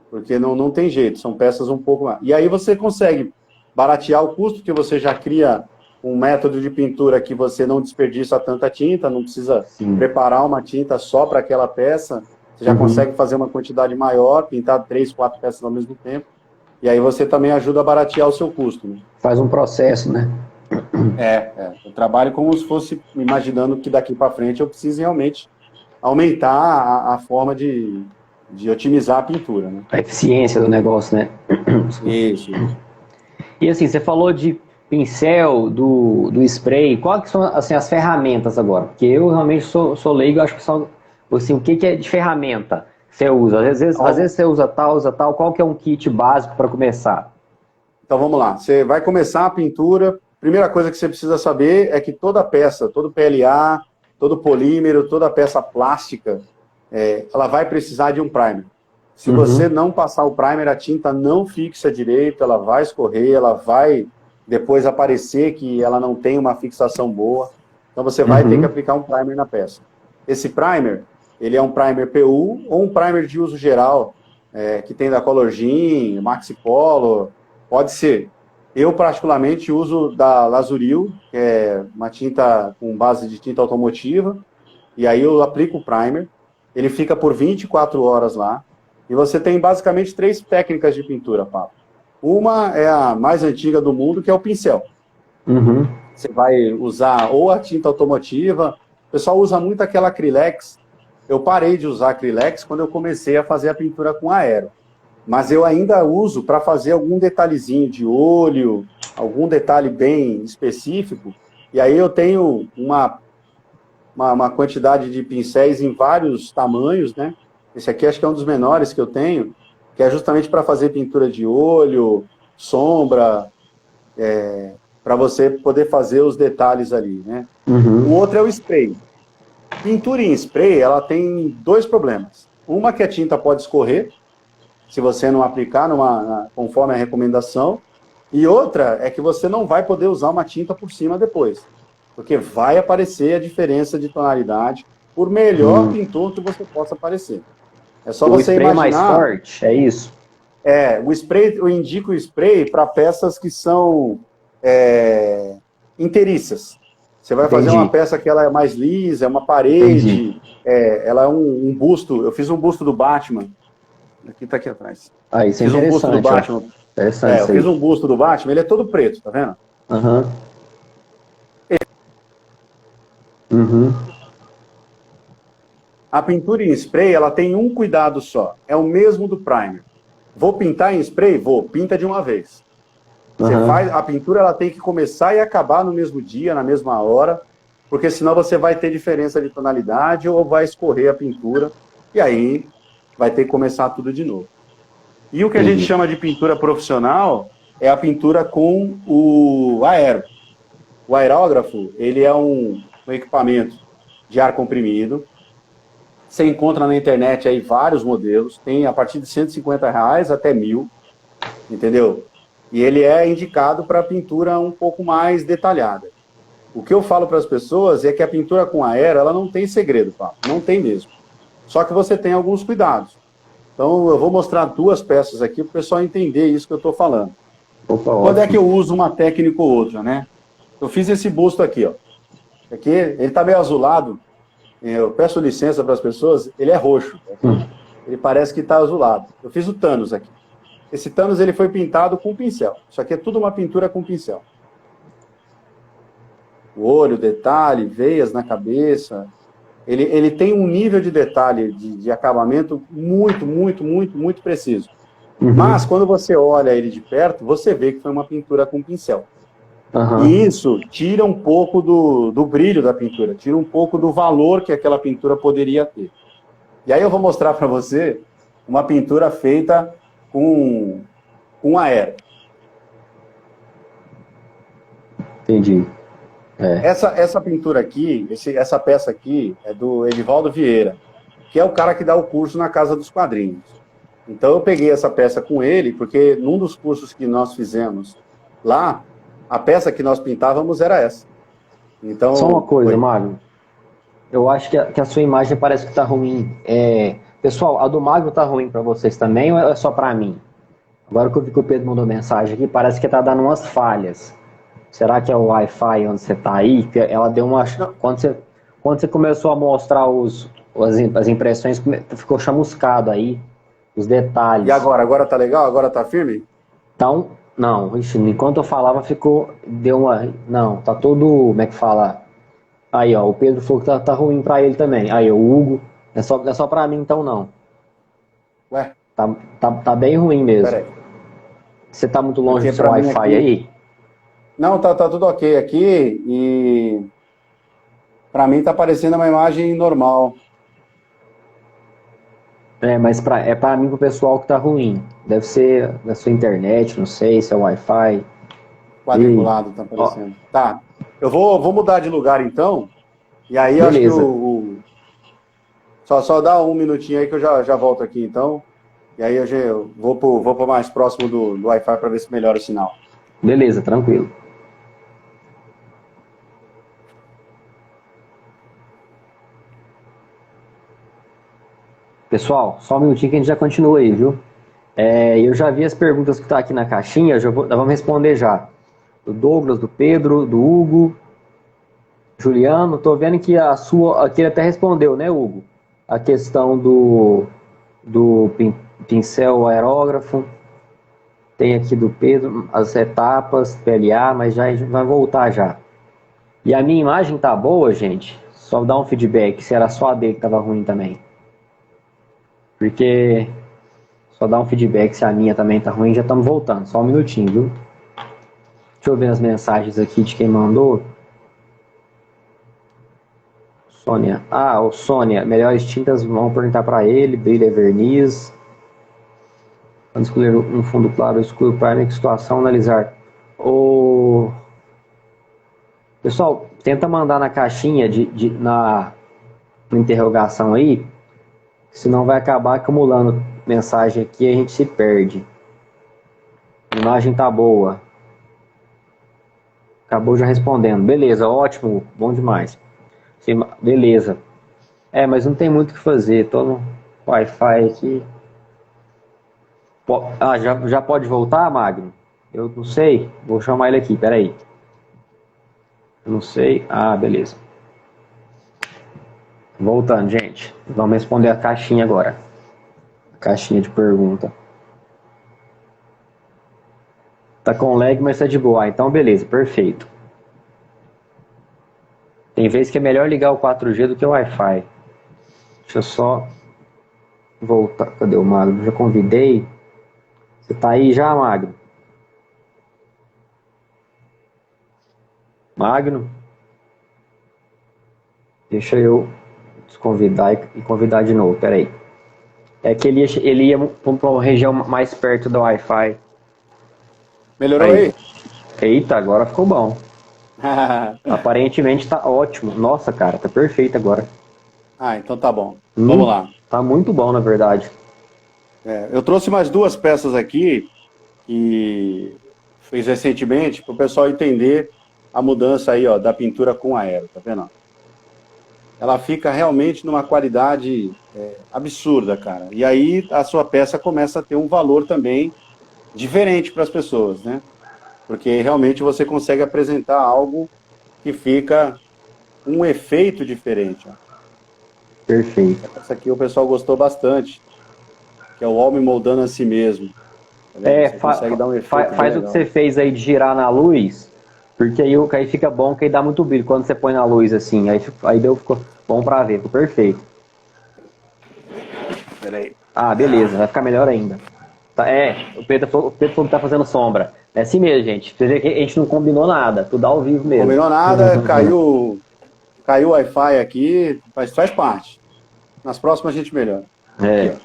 Porque não tem jeito, são peças um pouco mais. E aí você consegue baratear o custo, porque você já cria um método de pintura que você não desperdiça tanta tinta, não precisa preparar uma tinta só para aquela peça, você já consegue fazer uma quantidade maior, pintar 3, 4 peças ao mesmo tempo, e aí você também ajuda a baratear o seu custo. Né? Faz um processo, né? Eu trabalho como se fosse imaginando que daqui para frente eu preciso realmente aumentar a forma de otimizar a pintura. Né? A eficiência do negócio, né? Isso. E assim, você falou de pincel, do spray, quais que são assim, as ferramentas agora? Porque eu realmente sou leigo, acho que são, assim, o que é de ferramenta que você usa? Às vezes você usa tal, qual que é um kit básico para começar? Então vamos lá, você vai começar a pintura, primeira coisa que você precisa saber é que toda peça, todo PLA, todo polímero, toda peça plástica, ela vai precisar de um primer. Se você não passar o primer, a tinta não fixa direito, ela vai escorrer, ela vai depois aparecer que ela não tem uma fixação boa. Então você vai ter que aplicar um primer na peça. Esse primer, ele é um primer PU ou um primer de uso geral, que tem da Colorgen, Maxi Color, pode ser. Eu particularmente uso da Lazuril, que é uma tinta com base de tinta automotiva, e aí eu aplico o primer, ele fica por 24 horas lá, e você tem basicamente 3 técnicas de pintura, Pablo. Uma é a mais antiga do mundo, que é o pincel. Você vai usar ou a tinta automotiva, o pessoal usa muito aquela Acrylex. Eu parei de usar Acrylex quando eu comecei a fazer a pintura com aero. Mas eu ainda uso para fazer algum detalhezinho de olho, algum detalhe bem específico. E aí eu tenho uma quantidade de pincéis em vários tamanhos, né? Esse aqui acho que é um dos menores que eu tenho, que é justamente para fazer pintura de olho, sombra, para você poder fazer os detalhes ali, né? O outro é o spray. Pintura em spray, ela tem 2 problemas. Uma que a tinta pode escorrer, se você não aplicar conforme a recomendação, e outra é que você não vai poder usar uma tinta por cima depois, porque vai aparecer a diferença de tonalidade, por melhor pintor que você possa parecer. É só O você spray é mais imaginar. forte, é isso? O spray, eu indico o spray para peças que são inteiriças. Você vai fazer uma Entendi, peça que ela é mais lisa, é uma entendi. parede, ela é um busto. Eu fiz um busto do Batman. Aqui tá aqui atrás. Ah, isso é Fiz um busto do interessante, ó. Batman. Interessante Eu isso fiz aí. um busto do Batman, ele é todo preto, tá vendo? Aham. Uhum. A pintura em spray, ela tem um cuidado só. É o mesmo do primer. Vou pintar em spray? Vou. Pinta de uma vez. Você Aham. faz, a pintura ela tem que começar e acabar no mesmo dia, na mesma hora, porque senão você vai ter diferença de tonalidade ou vai escorrer a pintura e aí vai ter que começar tudo de novo. E o que a gente Entendi. chama de pintura profissional é a pintura com o aero. O aerógrafo, ele é um equipamento de ar comprimido. Você encontra na internet aí vários modelos, tem a partir de R$ 150 até 1.000, entendeu? E ele é indicado para pintura um pouco mais detalhada. O que eu falo para as pessoas é que a pintura com aero, ela não tem segredo, Paulo. Não tem mesmo. Só que você tem alguns cuidados. Então, eu vou mostrar duas peças aqui para o pessoal entender isso que eu estou falando. Opa, Quando é que ótimo. eu uso uma técnica ou outra, né? Eu fiz esse busto aqui, ó. Aqui, ele está meio azulado. Eu peço licença para as pessoas, ele é roxo. Hum. Ele parece que está azulado. Eu fiz o Thanos aqui. Esse Thanos ele foi pintado com pincel. Isso aqui é tudo uma pintura com pincel. O olho, detalhe, veias na cabeça. Ele tem um nível de detalhe, de acabamento muito, muito, muito, muito preciso. Uhum. Mas quando você olha ele de perto, você vê que foi uma pintura com pincel. Aham. E isso tira um pouco do brilho da pintura, tira um pouco do valor que aquela pintura poderia ter. E aí eu vou mostrar para você uma pintura feita com aero. Entendi. É. Essa pintura aqui, essa peça aqui, é do Edivaldo Vieira, que é o cara que dá o curso na Casa dos Quadrinhos. Então eu peguei essa peça com ele, porque num dos cursos que nós fizemos lá, a peça que nós pintávamos era essa. Então, Só uma coisa, foi. Magno. Eu acho que a sua imagem parece que tá ruim. Pessoal, a do Magno tá ruim para vocês também ou é só para mim? Agora que eu vi que o Pedro mandou mensagem aqui, parece que tá dando umas falhas. Será que é o Wi-Fi onde você tá aí? Ela deu uma. Não. Quando você começou a mostrar as impressões, ficou chamuscado aí, os E detalhes. agora? Agora tá legal? Agora tá firme? Então, não, ixi, enquanto eu falava, deu uma. Não, tá todo. Como é que fala? Aí, ó, o Pedro falou que tá ruim pra ele também. Aí, o Hugo. Não é só pra mim, então, não. Ué, Tá bem ruim mesmo. peraí. Você tá muito longe Porque do seu para mim Wi-Fi aqui. aí? Não, tá tudo ok aqui e para mim tá parecendo uma imagem normal. Mas pra mim, pro pessoal que tá ruim. Deve ser da sua internet, não sei, se é Wi-Fi. E, Quadriculado tá ó, parecendo. Tá. Eu vou mudar de lugar então. E aí eu acho que beleza. só dá um minutinho aí que eu já volto aqui então. E aí eu vou pro mais próximo do Wi-Fi para ver se melhora o sinal. Beleza, tranquilo. Pessoal, só um minutinho que a gente já continua aí, viu? Eu já vi as perguntas que tá aqui na caixinha, nós vamos responder já. Do Douglas, do Pedro, do Hugo, Juliano. Tô vendo que aqui ele até respondeu, né, Hugo? A questão do pincel aerógrafo. Tem aqui do Pedro as etapas, PLA, mas já a gente vai voltar já. E a minha imagem tá boa, gente? Só dá um feedback se era só a dele que tava ruim também. Porque só dá um feedback se a minha também tá ruim, já estamos voltando. Só um minutinho, viu? Deixa eu ver as mensagens aqui de quem mandou. Sônia. O Sônia, melhores tintas, vamos perguntar para ele. Brilho é verniz. Quando escolher um fundo claro, escuro primer, que situação analisar. Pessoal, tenta mandar na caixinha na interrogação aí, senão vai acabar acumulando mensagem aqui e a gente se perde. A imagem tá boa. Acabou já respondendo. Beleza, ótimo, bom demais. Beleza. Mas não tem muito o que fazer. Tô no Wi-Fi aqui. Já pode voltar, Magno? Eu não sei. Vou chamar ele aqui, peraí. Eu não sei. Ah, beleza. Voltando, gente. Vamos responder a caixinha agora. Caixinha de pergunta. Tá com lag, mas tá de boa. Então, beleza, perfeito. Tem vezes que é melhor ligar o 4G do que o Wi-Fi. Deixa eu só voltar. Cadê o Magno? Já convidei. Você tá aí já, Magno? Magno? Deixa eu desconvidar e convidar de novo. Pera aí. É que ele ia para uma região mais perto do Wi-Fi. Melhorou aí? Eita, agora ficou bom. Aparentemente tá ótimo. Nossa, cara, tá perfeito agora. Então tá bom. Vamos lá. Tá muito bom, na verdade. Eu trouxe mais 2 peças aqui que fiz recentemente para o pessoal entender a mudança aí, ó, da pintura com aero, tá vendo? Ela fica realmente numa qualidade absurda, cara. E aí a sua peça começa a ter um valor também diferente para as pessoas, né? Porque realmente você consegue apresentar algo que fica um efeito diferente. Ó. Perfeito. Essa aqui o pessoal gostou bastante, que é o homem moldando a si mesmo. Consegue dar um efeito faz o que você fez aí de girar na luz, porque aí fica bom, que aí dá muito brilho quando você põe na luz assim. Aí ficou bom pra ver, ficou perfeito. Peraí. Ah, beleza, vai ficar melhor ainda. O Pedro falou que tá fazendo sombra. É assim mesmo, gente. Você vê que a gente não combinou nada, tudo ao vivo mesmo. Combinou nada, caiu o Wi-Fi aqui, mas faz parte. Nas próximas a gente melhora. Aqui,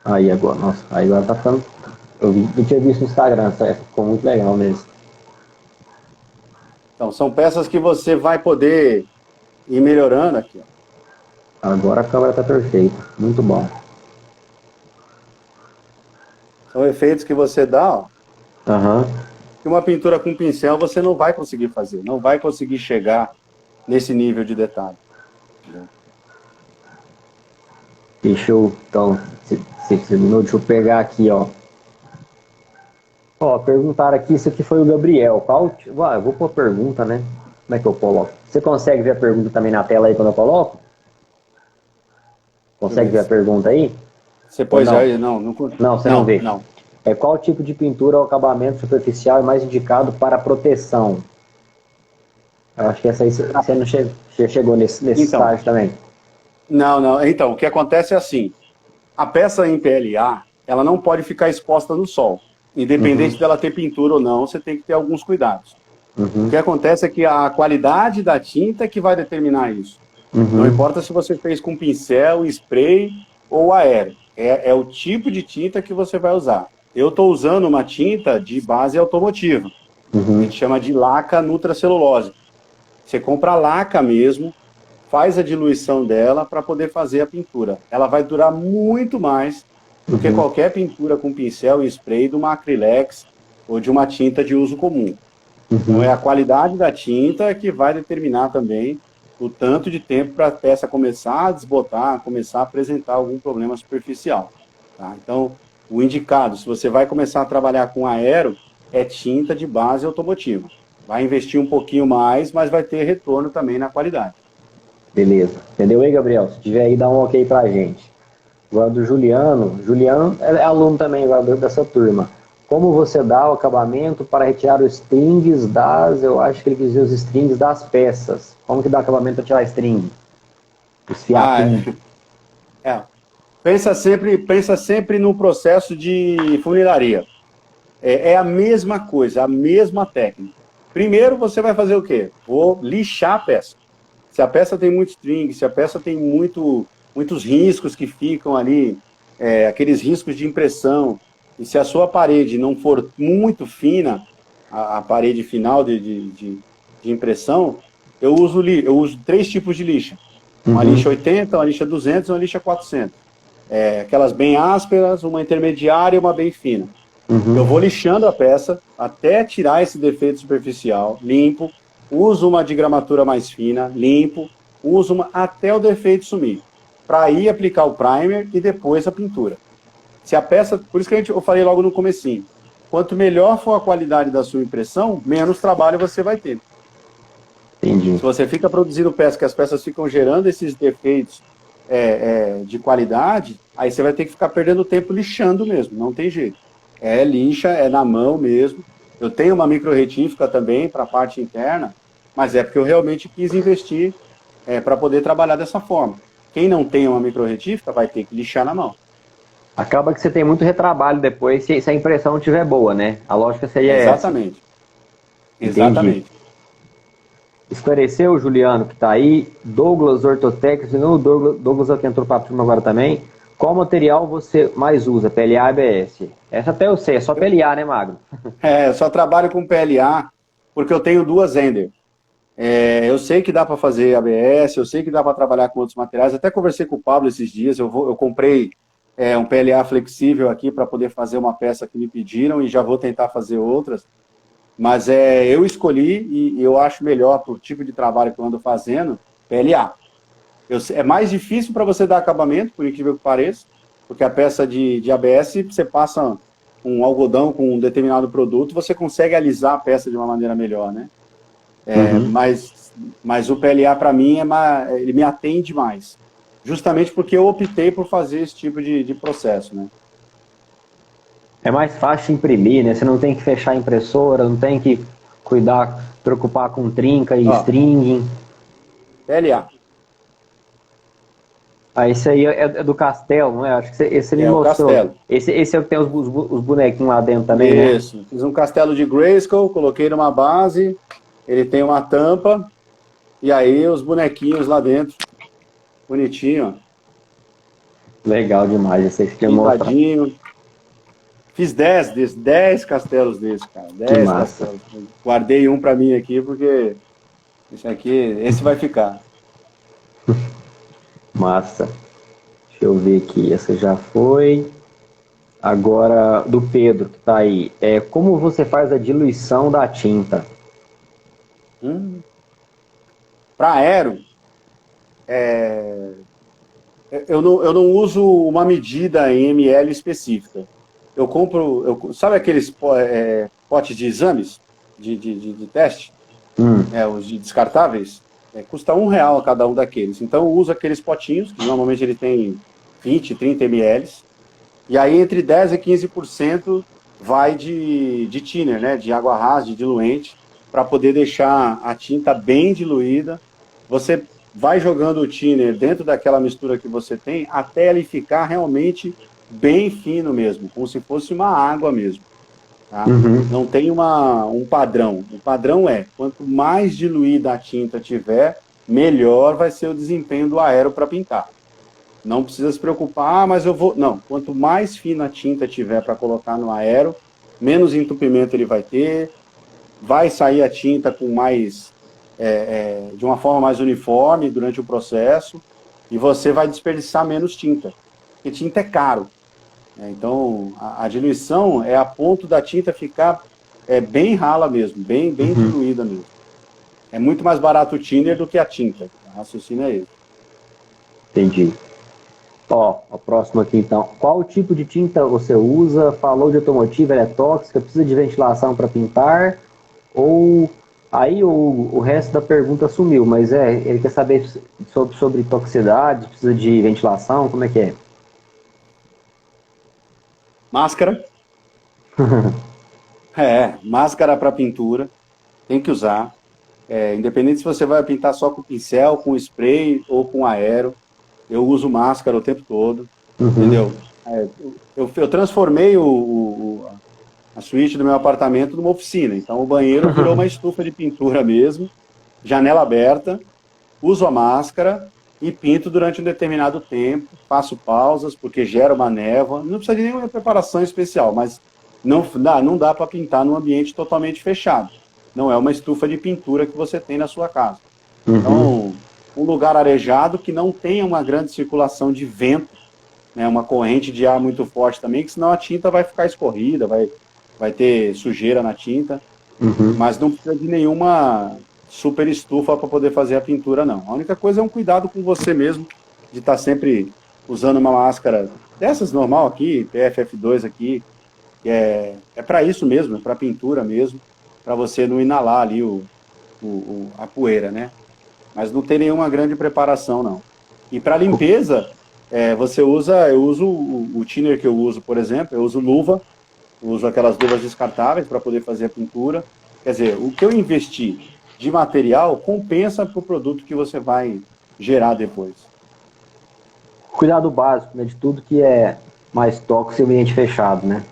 aí agora, nossa, aí agora tá ficando. Eu tinha visto no Instagram, ficou muito legal mesmo. Então, são peças que você vai poder ir melhorando aqui. Ó. Agora a câmera tá perfeita, muito bom. São efeitos que você dá, ó. Uhum. Que uma pintura com pincel você não vai conseguir fazer, não vai conseguir chegar nesse nível de detalhe. Deixa eu, então, deixa eu pegar aqui, ó. Perguntaram aqui, isso aqui foi o Gabriel. Eu vou pôr pergunta, né? Como é que eu coloco? Você consegue ver a pergunta também na tela aí quando eu coloco? Consegue ver a pergunta aí? Você pôs aí? Não, você não vê. Não. Qual tipo de pintura ou acabamento superficial é mais indicado para proteção? Eu acho que essa aí você não chegou nesse estágio também. Não. Então, o que acontece é assim. A peça em PLA, ela não pode ficar exposta no sol. Independente dela ter pintura ou não, você tem que ter alguns cuidados. O que acontece é que a qualidade da tinta é que vai determinar isso. Não importa se você fez com pincel, spray ou aéreo. É o tipo de tinta que você vai usar. Eu estou usando uma tinta de base automotiva. A gente chama de laca nutracelulose. Você compra a laca mesmo, faz a diluição dela para poder fazer a pintura. Ela vai durar muito mais do que qualquer pintura com pincel e spray de uma acrylex ou de uma tinta de uso comum. Então é a qualidade da tinta que vai determinar também o tanto de tempo para a peça começar a desbotar, começar a apresentar algum problema superficial. Tá? Então, o indicado, se você vai começar a trabalhar com aero, é tinta de base automotiva. Vai investir um pouquinho mais, mas vai ter retorno também na qualidade. Beleza. Entendeu aí, Gabriel? Se tiver aí, dá um ok pra gente. Agora do Juliano. Juliano é aluno também agora dessa turma. Como você dá o acabamento para retirar os strings eu acho que ele quis dizer os strings das peças. Como que dá acabamento para tirar string? Os fiapinhos. Pensa sempre no processo de funilaria. É a mesma coisa, a mesma técnica. Primeiro você vai fazer o quê? Vou lixar a peça. Se a peça tem muito string, se a peça tem muitos riscos que ficam ali, aqueles riscos de impressão, e se a sua parede não for muito fina, a parede final de impressão, eu uso 3 tipos de lixa. Uma lixa 80, uma lixa 200 e uma lixa 400. Aquelas bem ásperas, uma intermediária e uma bem fina. Eu vou lixando a peça até tirar esse defeito superficial, limpo, uso uma digramatura mais fina, limpo, até o defeito sumir, para aí aplicar o primer e depois a pintura. Se a peça, por isso que eu falei logo no comecinho, quanto melhor for a qualidade da sua impressão, menos trabalho você vai ter. Entendi. Se você fica produzindo peças, que as peças ficam gerando esses defeitos de qualidade, aí você vai ter que ficar perdendo tempo lixando mesmo, não tem jeito. É lixa, é na mão mesmo. Eu tenho uma micro-retífica também para a parte interna, mas é porque eu realmente quis investir para poder trabalhar dessa forma. Quem não tem uma micro-retífica vai ter que lixar na mão. Acaba que você tem muito retrabalho depois se a impressão não estiver boa, né? A lógica seria Exatamente. Essa. Exatamente. Esclareceu, Juliano, que está aí. Douglas Ortotec, Douglas que entrou para a turma agora também. Qual material você mais usa, PLA e ABS? Essa até eu sei, é só PLA, né, Magno? Eu só trabalho com PLA porque eu tenho duas Ender. Eu sei que dá para fazer ABS, eu sei que dá para trabalhar com outros materiais. Até conversei com o Pablo esses dias, eu comprei um PLA flexível aqui para poder fazer uma peça que me pediram e já vou tentar fazer outras. Mas eu escolhi e eu acho melhor para o tipo de trabalho que eu ando fazendo, PLA. É mais difícil para você dar acabamento, por incrível que pareça, porque a peça de ABS, você passa um algodão com um determinado produto, você consegue alisar a peça de uma maneira melhor, né? Mas o PLA, para mim, ele me atende mais. Justamente porque eu optei por fazer esse tipo de processo, né? É mais fácil imprimir, né? Você não tem que fechar a impressora, não tem que preocupar com trinca e stringing. PLA. Esse aí é do Castelo, não é? Acho que esse ele mostrou. Castelo. Esse é o que tem os bonequinhos lá dentro também, Isso. Fiz um castelo de Grayskull, coloquei numa base, ele tem uma tampa, e aí os bonequinhos lá dentro. Bonitinho, ó. Legal demais, esse aí que pintadinho. Fiz 10 castelos desses, cara. 10 castelos. Guardei um pra mim aqui, porque esse vai ficar. Massa. Deixa eu ver aqui, essa já foi. Agora, do Pedro, que tá aí. Como você faz a diluição da tinta? Para aero, eu não uso uma medida em ml específica. Eu compro, sabe aqueles potes de exames de teste? Os descartáveis? Custa R$1 cada um daqueles. Então eu uso aqueles potinhos, que normalmente ele tem 20, 30 ml, e aí entre 10% e 15% vai de thinner, né? De água rasa, de diluente, para poder deixar a tinta bem diluída. Você vai jogando o thinner dentro daquela mistura que você tem, até ele ficar realmente bem fino mesmo, como se fosse uma água mesmo. Tá? Não tem um padrão. O padrão quanto mais diluída a tinta tiver, melhor vai ser o desempenho do aero para pintar. Não precisa se preocupar, mas eu vou... Não, quanto mais fina a tinta tiver para colocar no aero, menos entupimento ele vai ter, vai sair a tinta com mais... de uma forma mais uniforme durante o processo, e você vai desperdiçar menos tinta, porque tinta é caro. Então, a diluição é a ponto da tinta ficar bem rala mesmo, bem diluída mesmo. É muito mais barato o thinner do que a tinta. O raciocínio é esse. Entendi. A próxima aqui então. Qual tipo de tinta você usa? Falou de automotiva, ela é tóxica, precisa de ventilação para pintar? Ou... Aí o resto da pergunta sumiu, mas ele quer saber sobre toxicidade, precisa de ventilação, como é que é? Máscara. Máscara para pintura, tem que usar. Independente se você vai pintar só com pincel, com spray ou com aero, eu uso máscara o tempo todo, entendeu? Eu transformei a suíte do meu apartamento numa oficina, então o banheiro virou uma estufa de pintura mesmo, janela aberta, uso a máscara e pinto durante um determinado tempo, faço pausas, porque gera uma névoa, não precisa de nenhuma preparação especial, mas não dá para pintar num ambiente totalmente fechado. Não é uma estufa de pintura que você tem na sua casa. Então, um lugar arejado que não tenha uma grande circulação de vento, né, uma corrente de ar muito forte também, que senão a tinta vai ficar escorrida, vai ter sujeira na tinta, mas não precisa de nenhuma super estufa para poder fazer a pintura, não. A única coisa é um cuidado com você mesmo, de estar sempre usando uma máscara dessas normal aqui, PFF2 aqui, que é para isso mesmo, é para pintura mesmo, para você não inalar ali a poeira, né? Mas não tem nenhuma grande preparação, não. E para limpeza, eu uso o thinner que eu uso, por exemplo, eu uso luva, eu uso aquelas luvas descartáveis para poder fazer a pintura. Quer dizer, o que eu investi de material compensa para o produto que você vai gerar depois. Cuidado básico, né, de tudo que é mais tóxico em ambiente fechado, né?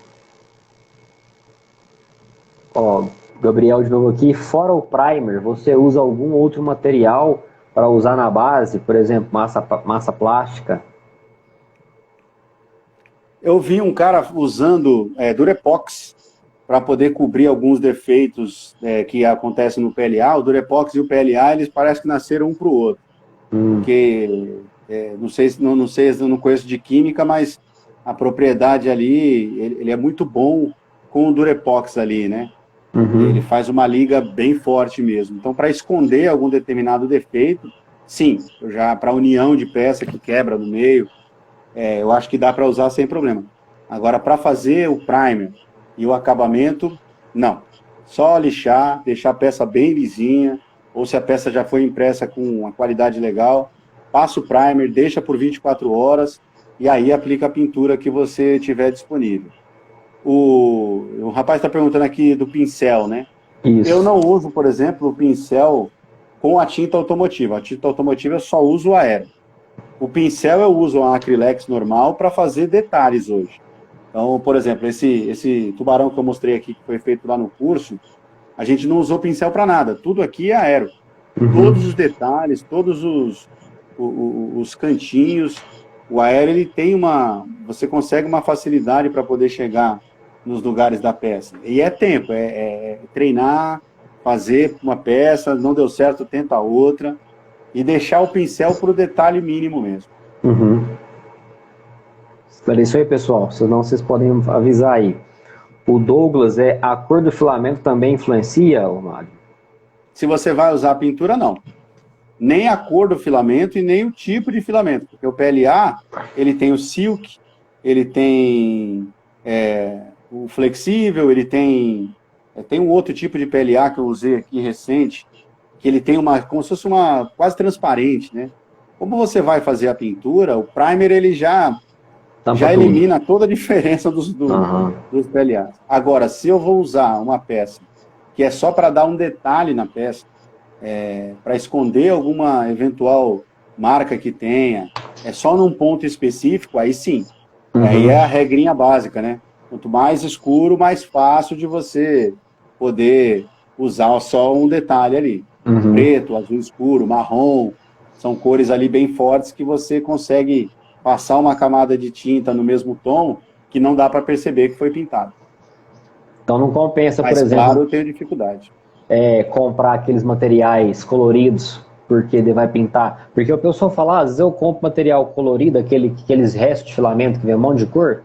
Ó, Gabriel de novo aqui. Fora o primer, você usa algum outro material para usar na base? Por exemplo, massa plástica? Eu vi um cara usando Durepox para poder cobrir alguns defeitos que acontecem no PLA. O Durepox e o PLA, eles parecem que nasceram um para o outro. Porque, não sei, eu não conheço de química, mas a propriedade ali, ele é muito bom com o Durepox ali, né? Ele faz uma liga bem forte mesmo. Então, para esconder algum determinado defeito, sim, para a união de peça que quebra no meio, eu acho que dá para usar sem problema. Agora, para fazer o primer e o acabamento, não. Só lixar, deixar a peça bem lisinha, ou se a peça já foi impressa com uma qualidade legal, passa o primer, deixa por 24 horas e aí aplica a pintura que você tiver disponível. O rapaz está perguntando aqui do pincel, né? Isso. Eu não uso, por exemplo, o pincel com a tinta automotiva. A tinta automotiva eu só uso o aero. O pincel eu uso um acrylex normal para fazer detalhes hoje. Então, por exemplo, esse tubarão que eu mostrei aqui, que foi feito lá no curso, a gente não usou pincel para nada. Tudo aqui é aero. Todos os detalhes, todos os cantinhos. O aero, ele tem você consegue uma facilidade para poder chegar nos lugares da peça. E é tempo, é treinar, fazer uma peça, não deu certo, tenta outra. E deixar o pincel para o detalhe mínimo mesmo. É isso aí, pessoal. Senão vocês podem avisar aí. O Douglas, a cor do filamento também influencia, Mário? Se você vai usar a pintura, não. Nem a cor do filamento e nem o tipo de filamento. Porque o PLA, ele tem o silk, ele tem o flexível, ele tem um outro tipo de PLA que eu usei aqui recente, que ele tem como se fosse uma quase transparente, né? Como você vai fazer a pintura, o primer ele já elimina toda a diferença dos PLAs. Agora, se eu vou usar uma peça que é só para dar um detalhe na peça, para esconder alguma eventual marca que tenha, é só num ponto específico, aí sim. Aí é a regrinha básica, né? Quanto mais escuro, mais fácil de você poder usar só um detalhe ali. Preto, azul escuro, marrom, são cores ali bem fortes que você consegue passar uma camada de tinta no mesmo tom que não dá para perceber que foi pintado. Então não compensa, mas, por exemplo... claro, eu tenho dificuldade. Comprar aqueles materiais coloridos, porque ele vai pintar. Porque o pessoal fala, às vezes eu compro material colorido, aqueles restos de filamento que vem um monte de cor,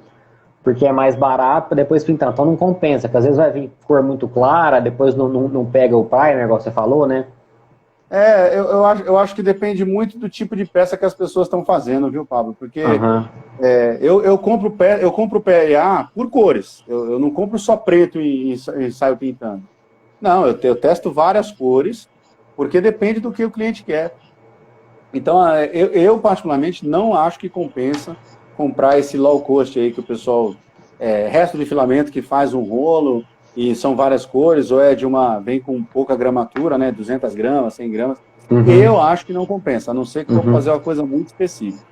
porque é mais barato para depois pintar. Então não compensa, porque às vezes vai vir cor muito clara, depois não pega o primer, igual você falou, né? Eu acho que depende muito do tipo de peça que as pessoas estão fazendo, viu, Pablo? Porque eu compro PLA por cores. Eu não compro só preto e saio pintando. Não, eu testo várias cores, porque depende do que o cliente quer. Então, eu particularmente não acho que compensa comprar esse low cost aí que o pessoal... resto de filamento que faz um rolo e são várias cores, ou vem com pouca gramatura, né, 200 gramas, 100 gramas. Eu acho que não compensa, a não ser que eu vou fazer uma coisa muito específica.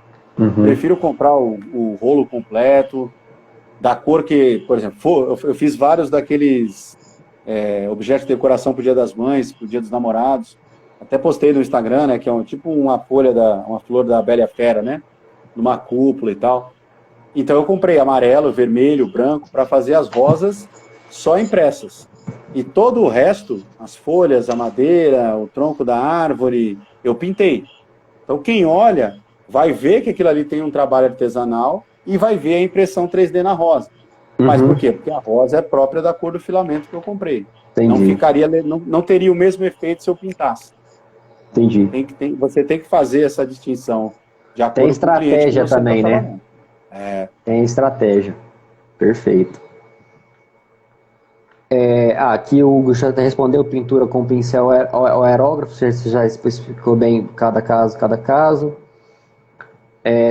Prefiro comprar o rolo completo, da cor que, por exemplo, eu fiz vários daqueles objetos de decoração para o Dia das Mães, para o Dia dos Namorados. Até postei no Instagram, né, que é tipo uma flor da Bela e a Fera, né, numa cúpula e tal. Então eu comprei amarelo, vermelho, branco, para fazer as rosas só impressas. E todo o resto, as folhas, a madeira, o tronco da árvore, eu pintei. Então quem olha vai ver que aquilo ali tem um trabalho artesanal e vai ver a impressão 3D na rosa. Mas por quê? Porque a rosa é própria da cor do filamento que eu comprei. Não Entendi. ficaria, não teria o mesmo efeito se eu pintasse. Entendi. Você tem que fazer essa distinção de Tem acordo com o cliente que estratégia você está também, né? trabalhando. É, Tem estratégia. Perfeito. Aqui o Hugo já respondeu, pintura com pincel ou aerógrafo, você já especificou bem cada caso, cada caso.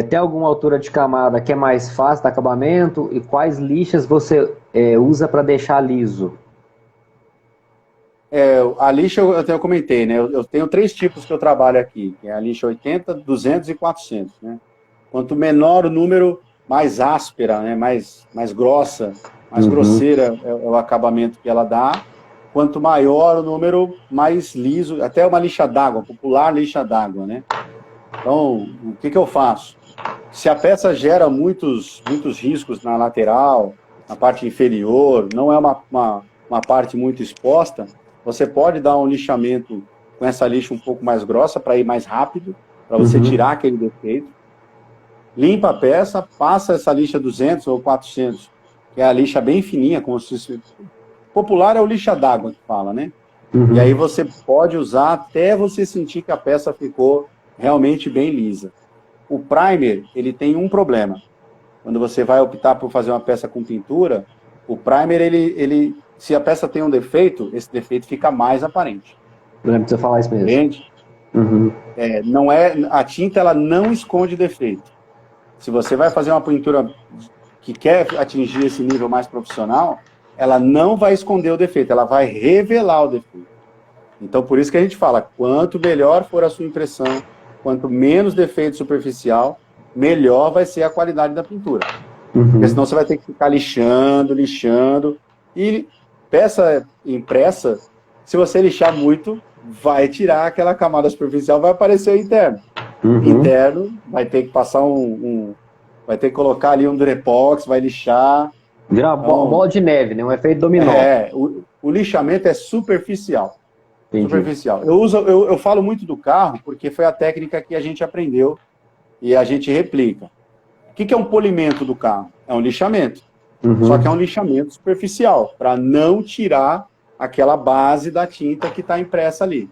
Tem alguma altura de camada que é mais fácil de acabamento? E quais lixas você usa para deixar liso? a lixa eu até comentei, né? Eu tenho 3 tipos que eu trabalho aqui, que é a lixa 80, 200 e 400, né? Quanto menor o número, mais áspera, né? Mais grossa, mais Uhum, grosseira é o acabamento que ela dá. Quanto maior o número, mais liso, até uma lixa d'água, popular lixa d'água, né? Então, o que eu faço? Se a peça gera muitos riscos na lateral, na parte inferior, não é uma parte muito exposta, você pode dar um lixamento com essa lixa um pouco mais grossa para ir mais rápido, para você uhum, tirar aquele defeito. Limpa a peça, passa essa lixa 200 ou 400, que é a lixa bem fininha, como se... Popular é o lixa d'água que fala, né? E aí uhum, você pode usar até você sentir que a peça ficou realmente bem lisa. O primer, ele tem um problema. Quando você vai optar por fazer uma peça com pintura, o primer, se a peça tem um defeito, esse defeito fica mais aparente. eu lembro de você falar isso mesmo. Entende? Uhum, Não é, a tinta ela não esconde defeito. Se você vai fazer uma pintura que quer atingir esse nível mais profissional, ela não vai esconder o defeito, ela vai revelar o defeito. Então, por isso que a gente fala, quanto melhor for a sua impressão, quanto menos defeito superficial, melhor vai ser a qualidade da pintura. Porque uhum. senão você vai ter que ficar lixando. E peça impressa, se você lixar muito, vai tirar aquela camada superficial, vai aparecer o interno. Uhum. Interno, vai ter que passar vai ter que colocar ali um Durepox, vai lixar. Vira uma Então, bola de neve, né? Um efeito dominó. o lixamento é superficial. Entendi. Superficial. Eu falo muito do carro porque foi a técnica que a gente aprendeu e a gente replica. O que é um polimento do carro? É um lixamento. Só que é Uhum. um lixamento superficial, para não tirar aquela base da tinta que está impressa ali.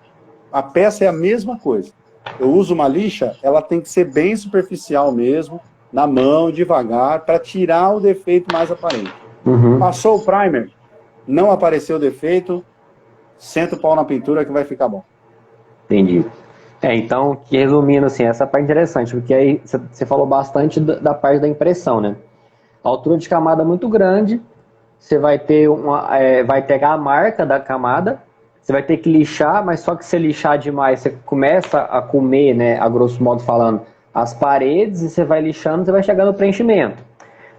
A peça é a mesma coisa. Eu uso uma lixa, ela tem que ser bem superficial mesmo, na mão, devagar, para tirar o defeito mais aparente. Uhum. Passou o primer, não apareceu o defeito, senta o pau na pintura que vai ficar bom. Entendi. Então, que resumindo assim, essa parte é interessante, porque aí você falou bastante da parte da impressão, né? A altura de camada é muito grande, você vai ter vai pegar a marca da camada, você vai ter que lixar, mas só que se lixar demais, você começa a comer, né, a grosso modo falando, as paredes, e você vai lixando, você vai chegar no preenchimento.